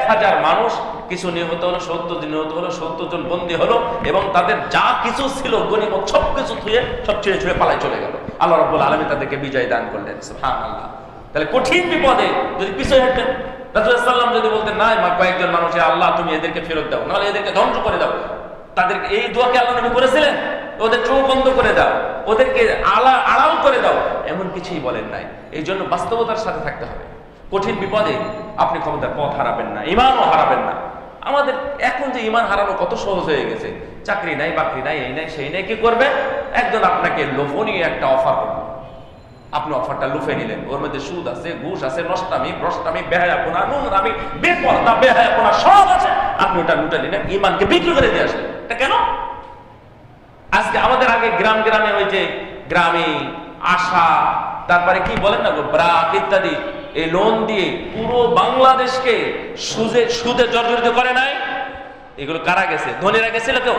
1000 মানুষ, কিছু নিহত হলো, 70 জন নিহত হলো, 70 জন বন্দী হলো, এবং তাদের যা কিছু ছিল গনিমত সব কিছু ধুয়ে সব ছেড়ে ছুড়ে পালায় চলে গেল। আল্লাহ রাব্বুল আলামিন তাদেরকে বিজয় দান করলেন। সুবহানাল্লাহ। তাহলে কঠিন বিপদে যদি পিছিয়ে হাঁটতেন, রাসূল সাল্লাল্লাহু আলাইহি ওয়াসাল্লাম যদি বলতেন না, কয়েকজন মানুষের আল্লাহ তুমি এদেরকে ফেরত দাও, নাহলে এদেরকে ধ্বংস করে দাও, তাদেরকে এই দোয়াকে আল্লাহ নবী করেছিলেন, ওদের চোখ বন্ধ করে দাও, ওদেরকে আড়াল করে দাও, এমন কিছুই বলেন নাই। এই জন্য বাস্তবতার সাথে থাকতে হবে। কঠিন বিপদে আপনি খবরদার পথ হারাবেন না, ঈমানও হারাবেন না। আমাদের এখন যে ঈমান হারানো কত সহজ হয়ে গেছে, চাকরি নাই, বাকরি নাই, এই নাই, সেই নাই, কি করবে? একজন আপনাকে লোভনীয় একটা অফার করবে, আপনি অফারটা লুফে নিলেন, ওর মধ্যে সুদ আছে, ঘুষ আছে, নষ্টামি, ভ্রষ্টামি, বেহায়াপনা, নোংরামি, বেপরদা, বেহায়াপনা সব আছে, আপনি ওটা লুটে নিলেন, ঈমানকে বিক্রি করে দিয়ে আসলেন। এটা কেন? আজকে আমাদের আগে গ্রামে ওই যে গ্রামে আশা, তারপরে কি বলেন না, ব্রাক ইত্যাদি, এই লোন দিয়ে পুরো বাংলাদেশকে সুদে জর্জরিত করে নাই। এগুলো কারা গেছে? ধনীরা গেছিল কেউ?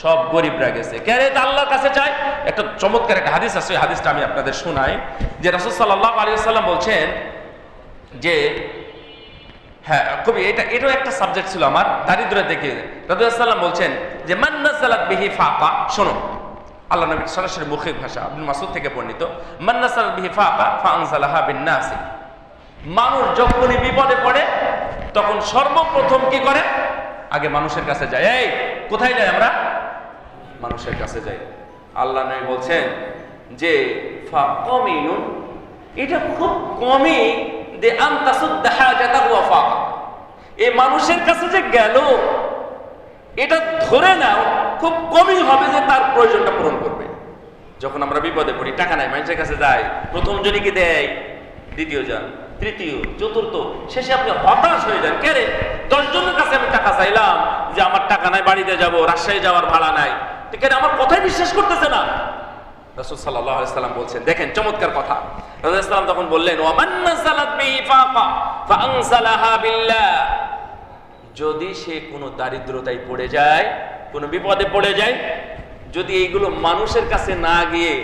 সব গরিবরা গেছে। কে রে? আল্লাহর কাছে চায়। একটা চমৎকার একটা হাদিস আছে, হাদিসটা আমি আপনাদের শোনাই, যে রাসূল সাল্লাল্লাহু আলাইহি ওয়াসাল্লাম বলছেন যে, হ্যাঁ কবি, এটাও একটা সাবজেক্ট ছিল আমার, দারিদ্র দেখে। রাসূল সাল্লাল্লাহু বলছেন যে মান নাযালাত বিহি ফাকা, শোনো আল্লাহ নবীর সরাসরি মুখিক ভাষা, ইবনে মাসউদ থেকে বর্ণিত, মান নাযালাত বিহি ফাকা ফাআনজালাহা বিন-নাস। মানুষ যখনই বিপদে পড়ে তখন সর্বপ্রথম কি করে? আগে মানুষের কাছে যায়। এই কোথায় যাই আমরা? মানুষের কাছে যাই। আল্লাহ নবী বলছেন যে ফাকামিনুন, এটা খুব কমই যে আনতাসুদ্দা হাজাতাহু ওয়া ফাকা, এই মানুষের কাছে যে গেল, এটা ধরে নাও খুব কমই হবে যে তার প্রয়োজনটা পূরণ করবে। যখন আমরা বিপদে পড়ি, টাকা নাই, মানুষের কাছে যাই, প্রথম জনই কি দেয়, দ্বিতীয় জন, তৃতীয়, চতুর্থ, শেষে আপনি হতাশ হয়ে যান। কে রে, 10 জনের কাছে আমি টাকা চাইলাম যে আমার টাকা নাই, বাড়িতে যাব, রাজশাহী যাওয়ার ভাড়া নাই, কেন আমার কথাই বিশ্বাস করতেছে না। রাসূল সাল্লাল্লাহু আলাইহি ওয়াসাল্লাম বলছেন, দেখেন চমৎকার কথা। রাসূল সাল্লাল্লাহু তখন বললেন, ওয়া মান নাযালাত বিহি ফাকা ফাআনসালাহা বিল্লাহ, যদি সে কোনো দারিদ্রতায় পড়ে যায়, কোনো বিপদে পড়ে যায়, যদি এইগুলো মানুষের কাছে না গিয়ে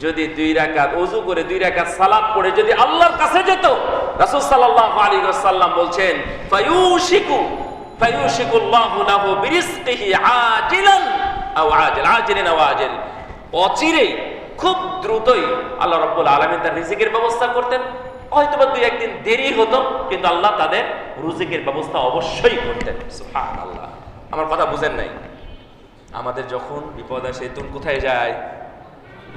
যদি 2 রাকাত ওযু করে 2 রাকাত সালাত পড়ে যদি আল্লাহর কাছে যেত, রাসূল সাল্লাল্লাহু আলাইহি ওয়াসাল্লাম বলছেন ফায়ুশিকুল্লাহু লাহু বিরিজকিহি আজিলান আও আজিলান আও আজিল, অচিরেই খুব দ্রুতই আল্লাহ রাব্বুল আলামিন তার রিজিকের ব্যবস্থা করতেন, হয়তোবা 2-1 দিন দেরি হতো, কিন্তু আল্লাহ তাদের রুজিকের ব্যবস্থা অবশ্যই করতেন। সুবহানাল্লাহ। আমার কথা বুঝেন নাই? আমাদের যখন বিপদ আসে তখন কোথায় যায়?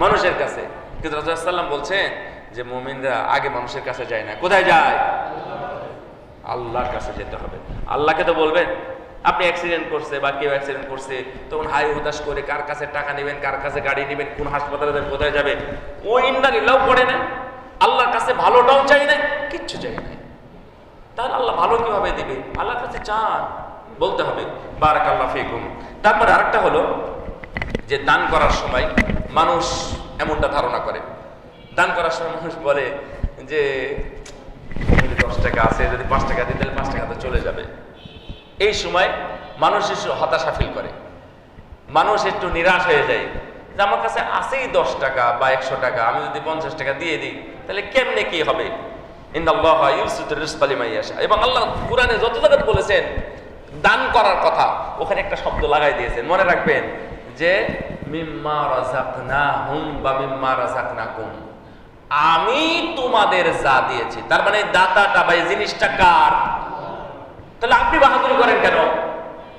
মানুষের কাছে। কিন্তু রাসূলুল্লাহ সাল্লাল্লাহু আলাইহি ওয়াসাল্লাম বলছেন যে মুমিনরা আগে মানুষের কাছে যায় না, কোথায় যায়? আল্লাহর কাছে যেতে হবে। আল্লাহকে তো বলবেন, আপনি অ্যাক্সিডেন্ট করছে বা কেউ অ্যাক্সিডেন্ট করছে, তখন হাই হুতাশ করে কার কাছে টাকা নেবেন, কার কাছে গাড়ি নেবেন, কোন হাসপাতালে যাবেন, কোথায় যাবে, ওই ইন্নালিল্লাহ পড়ে না। আল্লাহর কাছে ভালোটাও চাই না, কিচ্ছু চাই না। তাহলে আল্লাহ ভালো কিভাবে দিবে? আল্লাহর কাছে চান, বলতে হবে বারাকাল্লাহু ফিকুম। তারপরে আরেকটা হলো যে দান করার সময় মানুষ এমনটা ধারণা করে, দান করার সময় মানুষ বলে যে 10 টাকা আছে, যদি 5 টাকা দিই তাহলে 5 টাকা তো চলে যাবে। এই সময় মানুষ একটু হতাশা ফিল করে, মানুষ একটু নিরাশ হয়ে যায় যে আমার কাছে আছেই 10 টাকা বা 100 টাকা, আমি যদি 50 টাকা দিয়ে দিই তাহলে কেমনে কি হবে? ইন্নাল্লাহা ইউসিতুর রিজকা লিমান ইয়াশা। এবং আল্লাহ কুরআনে যত জায়গায় বলেছেন দান করার কথা, ওখানে একটা শব্দ লাগাই দিয়েছেন, মনে রাখবেন যে মিম্মা রাযাকনাহুম বা মিম্মা রাযাকনাকুম, আমি তোমাদের যা দিয়েছি। তার মানে দাতাটা বা এই জিনিসটা কার? তাহলে আপনি বাহাদুরি করেন কেন?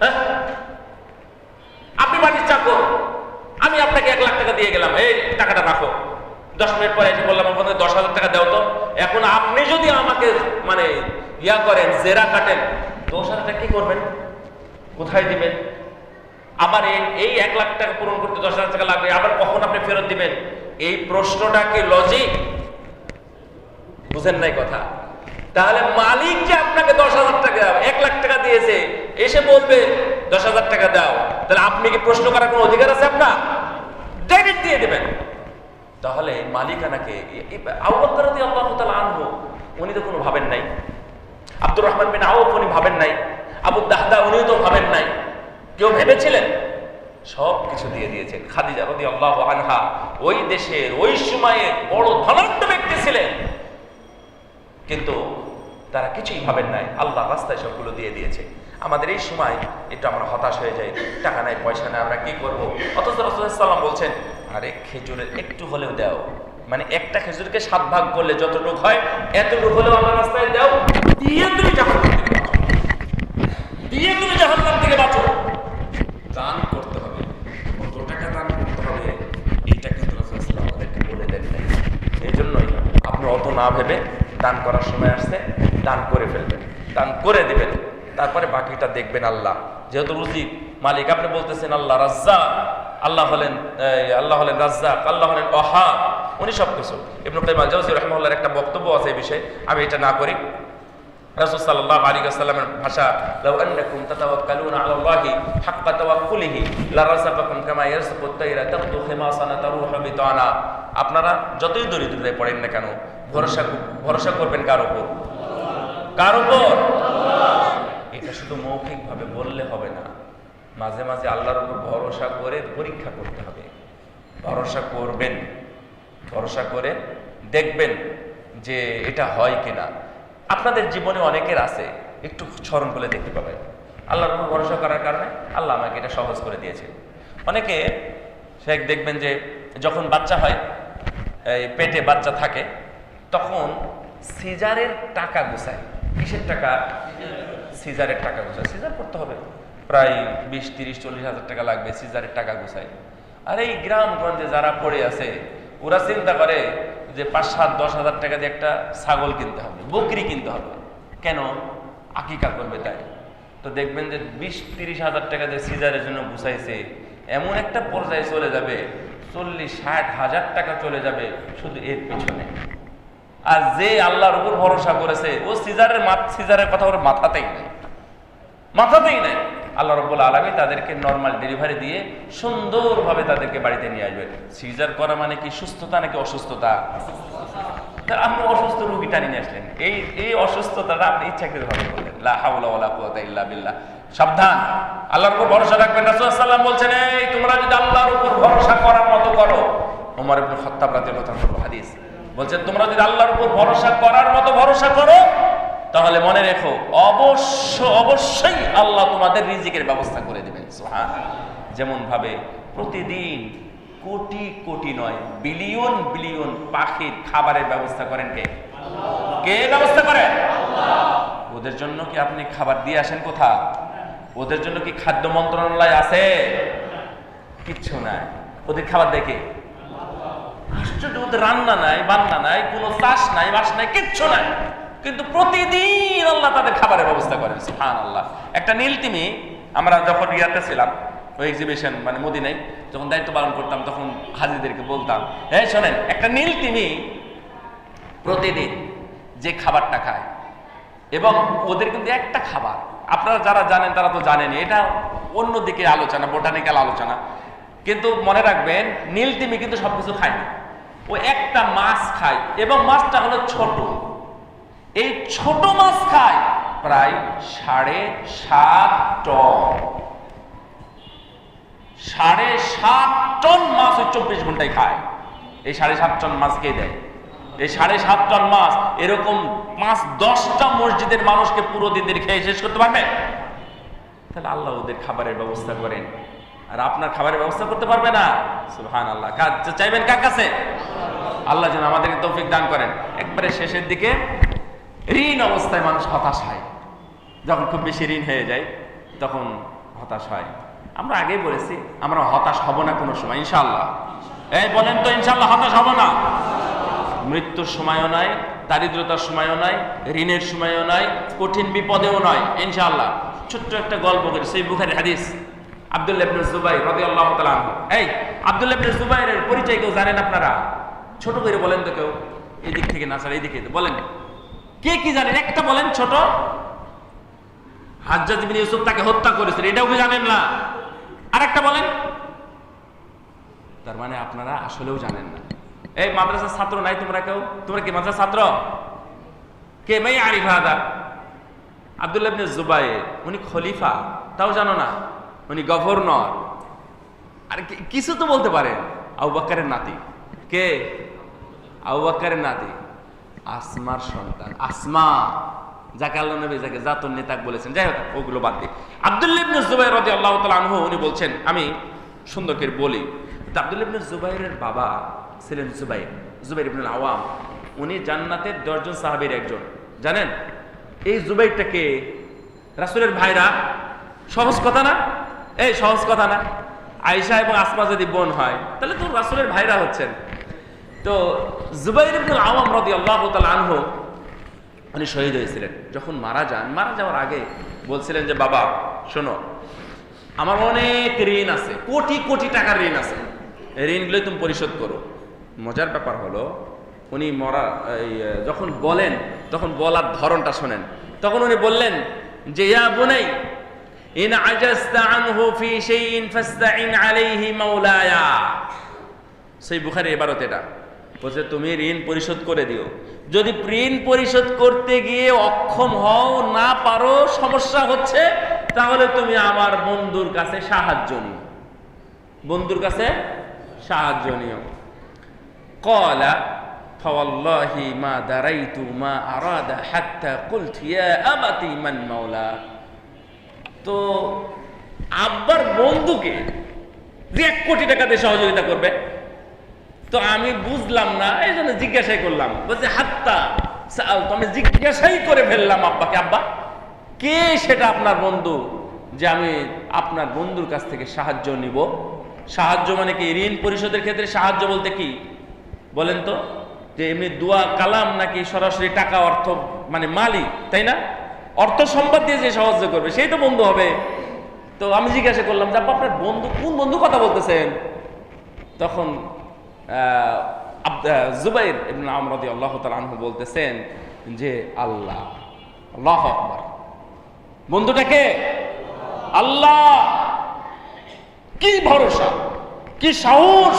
হ্যাঁ, আপনি বাড়ির চাকর, আমি আপনাকে 1 লাখ টাকা দিয়ে গেলাম, এই টাকাটা রাখো। 10 মিনিট পরে এসে বললাম আপনাকে 10,000 টাকা দাও তো। এখন আপনি যদি আমাকে মানে ইয়া করেন, জেরা কাটেন, 10,000 টাকা কি করবেন, কোথায় দিবেন? আবার এই 1 লাখ টাকা পূরণ করতে 10,000 টাকা লাগবে, আবার কখন আপনি ফেরত দিবেন? এই প্রশ্নটা কি লজিক? বুঝেন নাই কথা? তাহলে মালিক যে আপনাকে 10,000 টাকা 1 লাখ টাকা দিয়েছে, এসে বলবে 10,000 টাকা দাও, তাহলে আপনি কি প্রশ্ন করার কোনো অধিকার আছে আপনার? ডাইরেক্ট দিয়ে দেবেন। তাহলে মালিকানাকে আবু বকর রাদিয়াল্লাহু তাআলা আনহু উনি তো কোনো ভাবেন নাই, আব্দুর রহমান বিন আউফ উনি ভাবেন নাই, আবু দাহদা উনিও তো ভাবেন নাই, কেউ ভেবেছিলেন? সব কিছু দিয়ে দিয়েছেন। খাদিজা রাদিয়াল্লাহু আনহা ওই দেশের ওই সময়ে বড় ধনাঢ্য ব্যক্তি ছিলেন, কিন্তু তারা কিছুই ভাবেন নাই, আল্লাহ রাস্তায় সবগুলো দিয়ে দিয়েছে। আমাদের এই সময় একটু আমরা হতাশ হয়ে যাই, টাকা নাই, পয়সা নাই, আমরা কি করব? অথচ রাসূলুল্লাহ সাল্লাল্লাহু আলাইহি ওয়াসাল্লাম বলছেন, আরে খেজুরের একটু হলেও দাও, মানে একটা খেজুরকে 7 ভাগ করলে যতটুকু হয় এতটুকু হলেও আল্লাহর রাস্তায় দাও, দিয়ে তুমি জাহান্নাম থেকে বাঁচো, দিয়ে তুমি জাহান্নাম থেকে বাঁচো। দান করতে হবে, কত টাকা দান করতে হবে এইটা কিন্তু রাসূলুল্লাহ সাল্লাল্লাহু আলাইহি ওয়াসাল্লাম আমাদেরকে বলে দেন নাই। এই জন্যই আপনি অত না ভেবে দান করার সময় আসছে দান করে ফেলবেন, দান করে দিবেন, তারপরে বাকিটা দেখবেন আল্লাহ। যেহেতু রুজিক মালিক, আপনি বলতেছেন আল্লাহ রাজ্জাক, আল্লাহ হলেন রাজ্জাক, আল্লাহ হলেন ওয়াহাব, উনি সবকিছু। ইবনে কাইয়িম আল জাওযী রাহিমাহুল্লাহর একটা বক্তব্য আছে এই বিষয়ে, আমি এটা না করি। রাসূল সাল্লাল্লাহু আলাইহি ওয়াসাল্লামের ভাষা, লাউ আন্নাকুম তাতাওয়াক্কালুনা আলাল্লাহি হাক্কা তাওয়াক্কুলিহি লারাযাকাকুম কামা ইয়ারযুকুত তায়রা তাগদু খিমাসান তারুহু বিতানা। আপনারা যতই দরিদ্রতায় পড়েন না কেন, ভরসা করবেন কার উপর? কার উপর? এটা শুধু মৌখিকভাবে বললে হবে না, মাঝে মাঝে আল্লাহর উপর ভরসা করে পরীক্ষা করতে হবে। ভরসা করবেন, ভরসা করে দেখবেন যে এটা হয় কিনা। আপনাদের জীবনে অনেকের আছে, একটু স্মরণ করে দেখতে পাবেন আল্লাহর উপর ভরসা করার কারণে আল্লাহ আমাকে এটা সহজ করে দিয়েছে। অনেকে শেখ দেখবেন যে যখন বাচ্চা হয়, এই পেটে বাচ্চা থাকে, তখন সিজারের টাকা গুছায়। কিসের টাকা? সিজারের টাকা গুছায়। সিজার করতে হবে, প্রায় 20, 30, 40 হাজার টাকা লাগবে, সিজারের টাকা গুছায়। আর এই গ্রামগঞ্জে যারা পড়ে আছে, ওরা চিন্তা করে যে 5, 7, 10 হাজার টাকা দিয়ে একটা ছাগল কিনতে হবে, বকরি কিনতে হবে, কেন? আকিকা করবে তাই। তো দেখবেন যে 20, 30 হাজার টাকা দিয়ে সিজারের জন্য গুছাইছে, এমন একটা পর্যায়ে চলে যাবে 40, 60 হাজার টাকা চলে যাবে শুধু এর পিছনে। আর যে আল্লাহর উপর ভরসা করেছে, ও সিজারের কথা ওর মাথাতেই নাই, মাথাতেই নাই। আল্লাহ রাব্বুল আলামিন তাদেরকে নরমাল ডেলিভারি দিয়ে সুন্দরভাবে তাদেরকে বাড়িতে নিয়ে আসবেন। সিজার করা মানে কি সুস্থতা নাকি অসুস্থতা? আপনি অসুস্থ রোগী টানি নিয়ে আসলেন, এই অসুস্থতাটা আপনি ইচ্ছাকৃতভাবে করলেন। লা হাওলা ওয়ালা কুওয়াতা ইল্লা বিল্লাহ। সাবধান, আল্লাহর উপর ভরসা রাখবেন। রাসূল সাল্লাল্লাহু আলাইহি ওয়াসাল্লাম বলছেন, এই তোমরা যদি আল্লাহর উপর ভরসা করার মতো করো, ওমর ইবনে খাত্তাব রাদিয়াল্লাহু তাআলা হাদিস বলছেন, তোমরা যদি আল্লাহর উপর ভরসা করার মতো ভরসা করো, তাহলে মনে রেখো অবশ্যই আল্লাহ তোমাদের রিজিকের ব্যবস্থা করে দিবেন। সুবহানাল্লাহ। যেমন ভাবে প্রতিদিন কোটি কোটি নয়, বিলিয়ন বিলিয়ন পাখির খাবারের ব্যবস্থা করেন কে? কে ব্যবস্থা করেন? ওদের জন্য কি আপনি খাবার দিয়ে আসেন কোথা? ওদের জন্য কি খাদ্য মন্ত্রণালয় আছে? কিচ্ছু নাই। ওদের খাবার দেখে আশ্চর্য, ওদের রান্না নাই, বান্না নাই, কোনো চাষ নাই, বাস নাই, কিচ্ছু নাই, কিন্তু প্রতিদিন আল্লাহ তাদের খাবারের ব্যবস্থা করেন। সুবহানাল্লাহ। একটা নীলতিমি, আমরা যখন ইয়াতে ছিলাম ওই এক্সিবিশন মানে মদিনায় যখন দায়িত্ব পালন করতাম, তখন হাজিদেরকে বলতাম, হ্যাঁ শোনেন, একটা নীলতিমি প্রতিদিন যে খাবারটা খায়, এবং ওদের কিন্তু একটা খাবার, আপনারা যারা জানেন তারা তো জানেনই, এটা অন্যদিকে আলোচনা, বোটানিক্যাল আলোচনা, কিন্তু মনে রাখবেন নীলতিমি কিন্তু সবকিছু খায় না। ও একটা মাছ খায়, এবং মাছটা হলো ছোট। এই ছোট মাছ খায় প্রায় 7.5 টন। 7.5 টন মাছ ওই 24 ঘন্টায় খায়। এই 7.5 টন মাছ কে দেয়? এই 7.5 টন মাছ এরকম 5-10টা মসজিদের মানুষকে পুরো দিন খেয়ে শেষ করতে পারবে? তাহলে আল্লাহ ওদের খাবারের ব্যবস্থা করেন, আর আপনার খাবারের ব্যবস্থা করতে পারবে না? সুবহানাল্লাহ। চাইবেন কার কাছে? আল্লাহ যেন আমাদেরকে তৌফিক দান করেন। একবারে শেষের দিকে ঋণ অবস্থায় মানুষ হতাশ হয়, যখন খুব বেশি ঋণ হয়ে যায় তখন হতাশ হয়। আমরা আগেই বলেছি আমরা হতাশ হব না কোনো সময়, ইনশাআল্লাহ। এই বলেন তো ইনশাআল্লাহ হতাশ হব না। মৃত্যুর সময়ও নাই, দারিদ্রতার সময়ও নাই, ঋণের সময়ও নাই, কঠিন বিপদেও নয়, ইনশাআল্লাহ। ছোট্ট একটা গল্প করি, সেই বুখারীর হাদিস। আব্দুল্লাহ ইবনে জুবাইর রাদিয়াল্লাহু তাআলা আনহু। এই আব্দুল্লাহ ইবনে জুবাইরের পরিচয় কেউ জানেন আপনারা? ছোট করে বলেন তো কেউ, এই দিক থেকে না স্যার এই দিকে বলেন, কে কি জানেন? একটা বলেন ছোট। হাজ্জাজ ইবনে ইউসুফ তাকে হত্যা করেছিল, এটাও কি জানেন না? আরেকটা বলেন। তার মানে আপনারা আসলেও জানেন না। এই মাদ্রাসার ছাত্র নাই তোমরা কেউ? তোমরা কি মাদ্রাসার ছাত্র? কে মাই আরিফ হাদা? আব্দুল্লাহ ইবনে জুবাইর, উনি খলিফা, তাও জানো না? উনি গভর্নর। আর কিছু তো বলতে পারেন। আবু বকরের নাতি। কে? আবু বকরের নাতি, আসমার সন্তান, আসমা, যাকে আল্লাহ নবী যাকে জাতুন নেতাক বলেছেন। যাই হোক, ওগুলো বাদ দিই। আব্দুল্লাহ ইবনে জুবাইর রাদিয়াল্লাহু তাআলা আনহু, উনি বলছেন, আমি সুন্দর করে বলি, আব্দুল্লাহ ইবনে জুবাইরের বাবা ছিলেন জুবাইর ইবনুল আওয়াম। উনি জান্নাতের 10 জন সাহাবীর একজন, জানেন? এই জুবাইরটাকে রাসূলের ভাইরা, সহজ কথা না? এই সহজ কথা না? আয়েশা এবং আসমা যদি বোন হয় তাহলে তো রাসূলের ভাইরা হচ্ছেন। তো জুবাইর ইবনুল আওয়াম রাদিয়াল্লাহু তাআলা আনহু উনি শহীদ হয়েছিলেন। যখন মারা যাওয়ার আগে বলছিলেন যে, বাবা শোনো, আমার অনেক ঋণ আছে, কোটি কোটি টাকার ঋণ আছে, ঋণগুলো তুমি পরিশোধ করো। মজার ব্যাপার হলো, উনি যখন বলেন তখন বলার ধরনটা শোনেন। তখন উনি বললেন যে, ইয়া বুনাই ইন আজাজতা আনহু ফি শাইইন ফাস্তাইন আলাইহি মাওলায়া। সেই বুখারী ইবারত এটা বলছে, তুমি ঋণ পরিশোধ করে দিও। যদি ঋণ পরিশোধ করতে গিয়ে অক্ষম হও, না পারো, সমস্যা হচ্ছে, তাহলে তুমি আমার বন্ধুর কাছে সাহায্য নিও। বন্ধুর কাছে সাহায্য নিও। ক্বালা ফাওয়াল্লাহি মা দারাইতু মা আরাদা হাত্তা কুলতু ইয়া আবাতি মান মাওলা। তো আব্বার বন্ধুকে যে 1 কোটি টাকা দিয়ে সহযোগিতা করবে, তো আমি বুঝলাম না, এই জন্য জিজ্ঞাসাই করলাম। বলছে হাত্তা সাল, তো আমি জিজ্ঞাসাই করে ফেললাম আব্বাকে, আব্বা কে সেটা আপনার বন্ধু, যে আমি আপনার বন্ধুর কাছ থেকে সাহায্য নিব? সাহায্য মানে কি? ঋণ পরিশোধের ক্ষেত্রে সাহায্য বলতে কি বলেন তো? যে এমনি দোয়া কালাম, নাকি সরাসরি টাকা অর্থ মানে মালি, তাই না? অর্থ সম্পদ দিয়ে যে সাহায্য করবে সেই তো বন্ধু হবে। তো আমি জিজ্ঞাসা করলাম যে, আব্বা আপনার বন্ধু কোন বন্ধু কথা বলতেছেন? তখন জুবাইর ইবনে আওয়াম রাদিয়াল্লাহু তাআলা আনহু বলতেছেন যে, আল্লাহ। আল্লাহু আকবার। বন্ধুটাকে আল্লাহ। কি ভরসা, কি সাহস!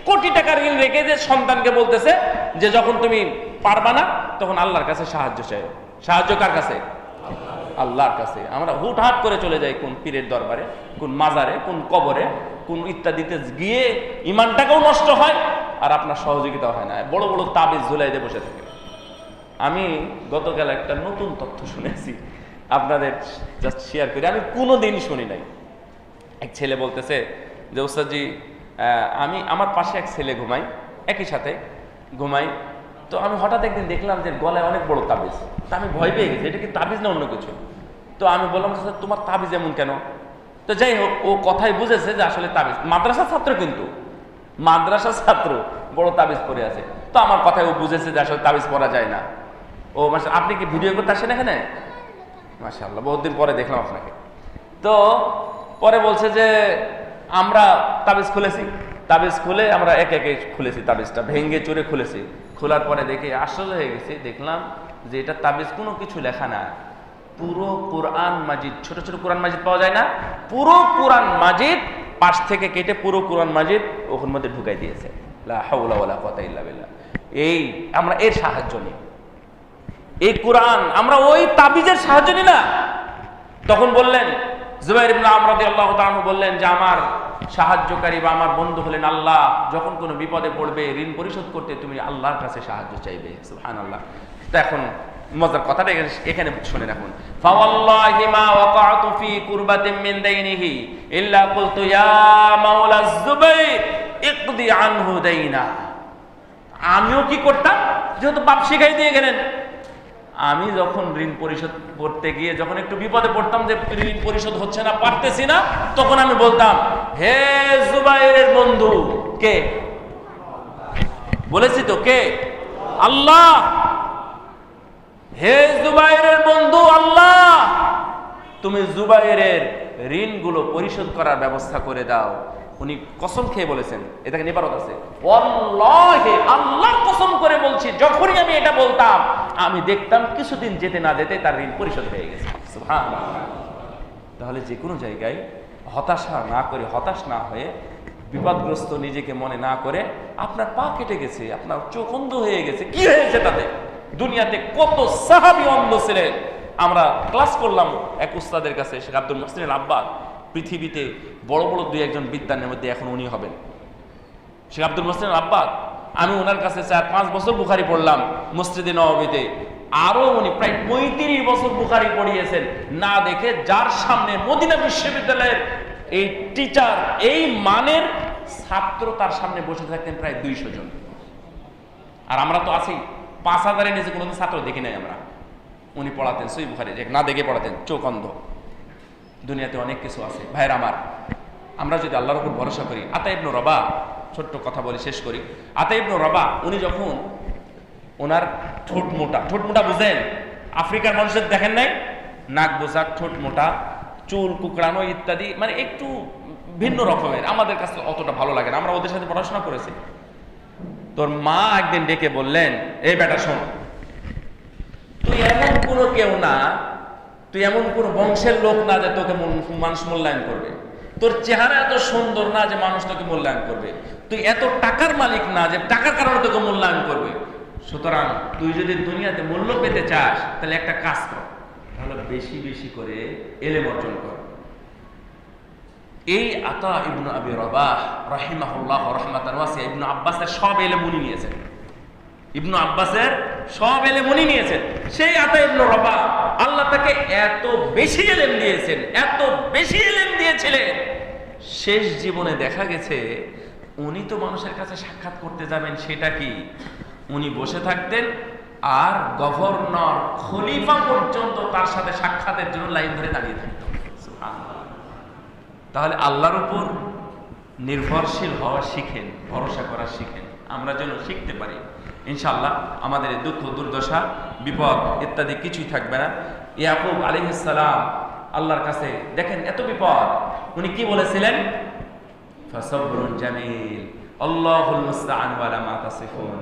কোটি টাকার ঋণ রেখে যে সন্তানকে বলতেছে যে, যখন তুমি পারবা না তখন আল্লাহর কাছে সাহায্য চাইও। সাহায্য কার কাছে? আল্লাহর কাছে। আমরা হুটহাট করে চলে যাই কোন পীরের দরবারে, কোন মাজারে, কোন কবরে, কোন ইত্যাদিতে গিয়ে ইমানটাকেও নষ্ট হয়, আর আপনার সহযোগিতা হয় না। বড় বড় তাবিজ ঝুলাই দিয়ে বসে থাকে। আমি গতকাল একটা নতুন তথ্য শুনেছি, আপনাদের জাস্ট শেয়ার করি। আমি কোনোদিন শুনি নাই। এক ছেলে বলতেছে যে, ওস্তাদজি আমি আমার পাশে এক ছেলে ঘুমাই, একই সাথে ঘুমাই। তো আমি হঠাৎ একদিন দেখলাম যে গলায় অনেক বড় তাবিজ। তা আমি ভয় পেয়ে গেছি, এটা কি তাবিজ না অন্য কিছু। তো আমি বললাম যে স্যার তোমার তাবিজ এমন কেন? তো যাই হোক, ও কথাই বুঝেছে যে আসলে তাবিজ, মাদ্রাসার ছাত্র, কিন্তু মাদ্রাসার ছাত্র বড় তাবিজ পরে আছে। তো আমার কথায় ও বুঝেছে যে আসলে তাবিজ পরা যায় না। ও মাসা, আপনি কি ভিডিও করতে আসেন এখানে? মাশাআল্লাহ, বহুদিন পরে দেখলাম আপনাকে। তো পরে বলছে যে আমরা তাবিজ খুলেছি, তাবিজ খুলে আমরা একে একে খুলেছি, তাবিজটা ভেঙ্গে চুরে খুলেছি। খোলার পরে দেখে আশ্চর্য হয়ে গেছি, দেখলাম যে এটা তাবিজ কোনো কিছু লেখা না, পুরো কোরআন মাজিদ, ছোট ছোট কোরআন মাজিদ পাওয়া যায় না, পুরো কোরআন মাজিদ পাশ থেকে কেটে পুরো কোরআন মাজিদ ওখান মধ্যে ঢুকাই দিয়েছে। লা হাওলা ওয়ালা কুওয়াতা ইল্লা বিল্লাহ। এই আমরা এর সাহায্য নিই, এই কোরআন আমরা ওই তাবিজের সাহায্য নিই না। তখন বললেন জুবাইর ইবনে আমর রাদিয়াল্লাহু তাআলা আনহু বললেন যে আমার সাহায্যকারী বা আমার বন্ধু হলেন আল্লাহ। যখন কোনো বিপদে পড়বে, ঋণ পরিশোধ করতে তুমি আল্লাহর কাছে সাহায্য চাইবে। সুবহানাল্লাহ। তো এখন মজার কথাটা এখানে শুনে রাখুন। ফাওয়াল্লাহি মা ওয়াকাতু ফি কুরবাতিন মিন দাইনিহি ইল্লা কুলতু ইয়া মাওলা জুবাইর ইকদি আনহু দাইনা। আমিও কি করতাম, যেহেতু বাপ শিখাই দিয়ে গেলেন, আমি যখন ঋণ পরিশোধ করতে গিয়ে যখন একটু বিপদে পড়তাম যে ঋণ পরিশোধ হচ্ছে না, পারতেছি না, তখন আমি বলতাম হে জুবাইরের বন্ধু, কে বলেছি তো, কে? আল্লাহ। হে জুবাইরের বন্ধু আল্লাহ, তুমি জুবাইরের ঋণগুলো পরিশোধ করার ব্যবস্থা করে দাও। উনি কসম খেয়ে বলেছেন, এটাকে নিবারত আছে, ওয়াল্লাহি আল্লাহর কসম করে বলছি, যখনই আমি এটা বলতাম আমি দেখতাম কিছুদিন যেতে না যেতে তার ঋণ পরিশোধ হয়ে গেছে। সুবহানাল্লাহ। তাহলে যে কোনো জায়গায় হতাশা না করে, হতাশ না হয়ে, বিপদগ্রস্ত নিজেকে মনে না করে, আপনার পা কেটে গেছে, আপনার চোখ অন্ধ হয়ে গেছে, কি হয়েছে তাতে? দুনিয়াতে কত সাহাবী অন্ধ ছিলেন। আমরা ক্লাস করলাম এক উস্তাদের কাছে, শেখ আব্দুল মুহসিন আব্বাদ, পৃথিবীতে বড় বড় দুই একজন বিদ্বানের মধ্যে এখন উনি হবেন। শেখ আব্দুল মুহসিন আব্বাদ, আমি ওনার কাছে 4-5 বছর বুখারি পড়লাম মসজিদে নববীতে। আরো উনি প্রায় 35 বছর বুখারি পড়িয়েছেন। না দেখে যার সামনে মদিনা বিশ্ববিদ্যালয়ের এই টিচার, এই মানের ছাত্র তার সামনে বসে থাকতেন প্রায় 200 জন। আর আমরা তো আছি 5000-এর নিচে কোনো ছাত্র দেখি নাই আমরা। উনি পড়াতেন সহিহ বুখারী, না দেখে পড়াতেন, চোখ অন্ধ। দুনিয়াতে অনেক কিছু আছে ভাইরা আমার, আমরা যদি আল্লাহর উপর ভরসা করি। আতা ইবনে রবাহ, ছোট্ট কথা বলে শেষ করি। আতা ইবনে রবাহ, উনি যখন ওনার ঠোঁট মোটা, ঠোঁট মোটা বুঝেন? আফ্রিকার মানুষের দেখেন নাই, নাক বোঝা, ঠোঁট মোটা, চুল কুকড়ানো ইত্যাদি, মানে একটু ভিন্ন রকমের, আমাদের কাছে অতটা ভালো লাগে না, আমরা ওদের সাথে পড়াশোনা করেছি। তোর মা একদিন ডেকে বললেন, এই বেটা শোন, তুই এমন কোনো কেউ না, তুই এমন কোন বংশের লোক না যে তোকে মানুষ মূল্যায়ন করবে। তোর চেহারা এত সুন্দর না যে মানুষ তোকে মূল্যায়ন করবে। তুই এত টাকার মালিক না যে টাকার কারণে তোকে মূল্যায়ন করবে। সুতরাং তুই যদি দুনিয়াতে মূল্য পেতে চাস, তাহলে একটা কাজ কর, তাহলে বেশি বেশি করে ইলম অর্জন কর। এই আতা ইবনে আবি রবাহ রাহিমাহুল্লাহ রাহমাতান ওয়াসিয়া, ইবনে আব্বাসের সব ইলম উনি নিয়েছেন। ইবনে আব্বাসের সব ইলম উনি নিয়েছেন। সেই আতা ইবনে রবাহ, আল্লাহ তাকে এত বেশি ইলম দিয়েছেন, এত বেশি ইলম দিয়েছিলেন, শেষ জীবনে দেখা গেছে উনি তো মানুষের কাছে সাক্ষাৎ করতে যাবেন, সেটা কি উনি বসে থাকতেন আর গভর্নর খলিফা পর্যন্ত তার সাথে সাক্ষাতের জন্য লাইন ধরে দাঁড়িয়ে থাকতেন। তাহলে আল্লাহর উপর নির্ভরশীল হওয়া শিখেন, ভরসা করা শিখেন, আমরা যেন শিখতে পারি। ইনশাআল্লাহ আমাদের দুঃখ দুর্দশা বিপদ ইত্যাদি কিছুই থাকবে না। ইয়াকুব আলাইহিস সালাম আল্লাহর কাছে, দেখেন এত বিপদ, উনি কি বলেছিলেন? ফাসাবরুন জামিল আল্লাহুল মুস্তাআন ওয়ালা মা তাসিফুন।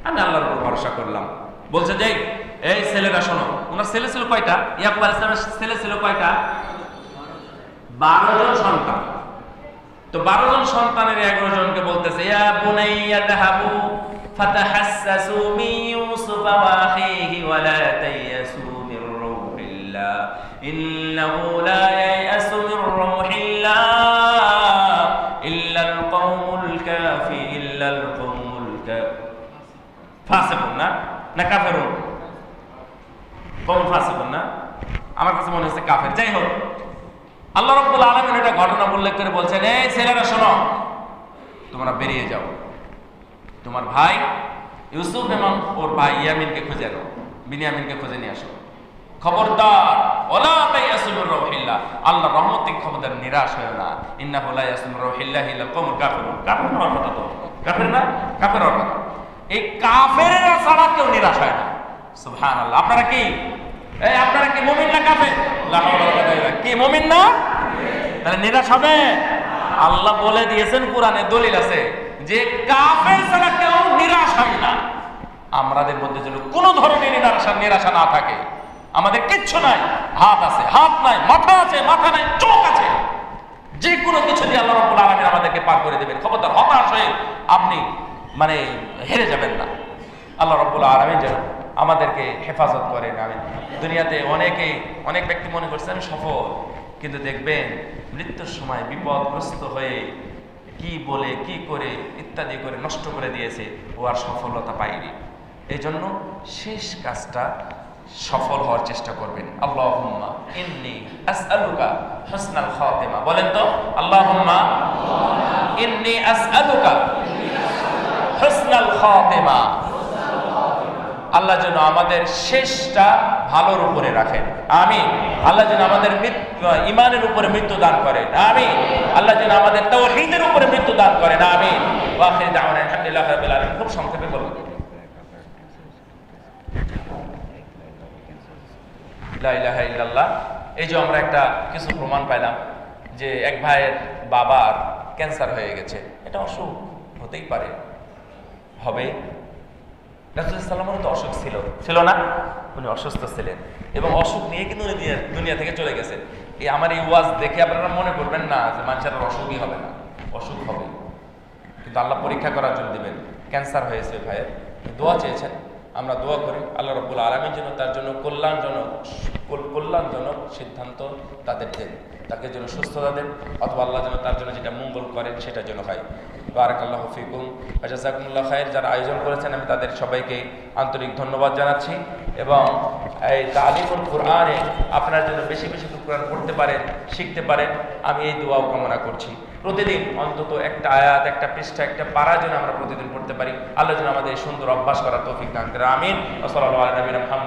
আমি আল্লাহর উপর ভরসা করলাম। বলছে যে এই ছেলেরা শোনো, ওনার ছেলে ছিল কয়টা? ইয়াকুব আলাইহিস সালামের ছেলে ছিল কয়টা? 12 জন সন্তান। তো 12 জন সন্তানের 11 জনকে বলতেছে, ইয়া বুনাইয়া যাহাবু ফাতাহাসসাসু মিন ইউসুফা ওয়া আখিহি ওয়া লা তায়াসু মির রূহিল্লাহ ইন্নাহু লা ইয়াসু মির রূহিল্লাহ ইল্লাল কওমুল কাফি ইল্লাল কওমুল ফাসিকুন, না কাফেরুন, কওম ফাসিকুন না, আমার কাছে মনে হচ্ছে কাফের। যাই হোক, আল্লাহ রাব্বুল আলামিন এটা ঘটনা উল্লেখ করে বলছেন, এই ছেলেরা শোনো, তোমরা বেরিয়ে যাও, তোমার ভাই ইউসুফ এবং ওর ভাই ইয়ামিনকে খুঁজে আনো, বিনিয়ামিনকে খুঁজে নিয়ে আসো। খবরদার ওয়ালা তায়াসু মির রাউহিল্লাহ, আল্লাহর রহমত থেকে খবরদার নিরাশ হয় না। ইন্নাহু লা ইয়াসু মির রাউহিল্লাহি ইল্লাল কওমুল কাফিরুন। কাফির হওয়ার কথা তো, কাফির না, কাফির হওয়ার কথা। এই কাফেররা ছাড়া কেউ নিরাশ হয় না। সুবহানাল্লাহ। আপনারা কি আপনারা কি মুমিন না কাফের? লা হাওলা ওয়ালা কুওয়াতা ইল্লা বিল্লাহ। কি মুমিন না? তাহলে নিরাশ হবে? আল্লাহ বলে দিয়েছেন, কোরআনে দলিল আছে যে কাফের ছাড়া কেউ নিরাশ হয় না। আমাদের মধ্যে যেন কোনো ধরনের নিরাশা না থাকে। আমাদের কিচ্ছু নাই, হাত আছে হাত নাই, মাথা আছে মাথা নাই, চোখ আছে, যে কোনো কিছু দিয়ে আল্লাহ রাব্বুল আলামিন আমাদেরকে পার করে দেবেন। খবরদার হতাশ হয়ে আপনি হেরে যাবেন না। আল্লাহ রাব্বুল আলামিন যেন আমাদেরকে হেফাজত করেন। আমি দুনিয়াতে অনেক ব্যক্তি মনে করছে আমি সফল, কিন্তু দেখবেন মৃত্যুর সময় বিপদগ্রস্ত হয়ে কি বলে কি করে ইত্যাদি করে নষ্ট করে দিয়েছে, ও আর সফলতা পায়নি। এই জন্য শেষ কাজটা সফল হওয়ার চেষ্টা করবেন। আল্লাহুম্মা ইন্নী আসআলুকা হুসনাল খাতিমা। বলেন তো, আল্লাহুম্মা ইন্নী আসআলুকা হুসনাল খাতিমা। আল্লাহ যেন আমাদের শেষটা ভালোর উপরে রাখেন, আমিন। আল্লাহ যেন আমাদের ঈমানের উপরে মৃত্যু দান করেন, আমিন। আল্লাহ যেন আমাদের তাওহীদের উপরে মৃত্যু দান করেন, আমিন। ওয়া আখিরু দাওয়ানা আলহামদুলিল্লাহি রাব্বিল আলামিন। খুব সংক্ষেপে বলুন, লা ইলাহা ইল্লাল্লাহ। এই যে আমরা কিছু প্রমাণ পাইলাম যে এক ভাইয়ের বাবার ক্যান্সার হয়ে গেছে। এটা অসুখ হতেই পারে, হবে। রাসূল সাল্লাল্লাহু আলাইহি ওয়াসাল্লামের তো অসুখ ছিল না, উনি অসুস্থ ছিলেন এবং অসুখ নিয়ে কিন্তু উনি দুনিয়া থেকে চলে গেছেন। আমার এই ওয়াজ দেখে আপনারা মনে করবেন না যে মানুষের অসুখই হবে না, অসুখ হবে, কিন্তু আল্লাহ পরীক্ষা করার জন্য দিবেন। ক্যান্সার হয়েছে ভাইয়ের, দোয়া চেয়েছেন, আমরা দোয়া করি আল্লাহ রাব্বুল আলামিন যেন তার জন্য কল্যাণজনক সিদ্ধান্ত তাদের দেন, তাকে যেন সুস্থতা দেন, অথবা আল্লাহ যেন তার জন্য যেটা মঙ্গল করেন সেটা যেন হয়। বারাকাল্লাহু ফিকুম ওয়া জাযাকুমুল্লাহু খাইর। যারা আয়োজন করেছেন আমি তাদের সবাইকে আন্তরিক ধন্যবাদ জানাচ্ছি এবং এই তালিমুল কোরআনে আপনারা যেন বেশি বেশি কোরআন পড়তে পারেন, শিখতে পারেন, আমি এই দোয়াও কামনা করছি। প্রতিদিন অন্তত একটা আয়াত, একটা পৃষ্ঠা, একটা পারা যেন আমরা প্রতিদিন পড়তে পারি। আল্লাহ যেন আমাদের এই সুন্দর অভ্যাস করার তৌফিক দান করেন, আমিন। ওয়া সাল্লাল্লাহু আলা নবিয়িনা মুহাম্মদ।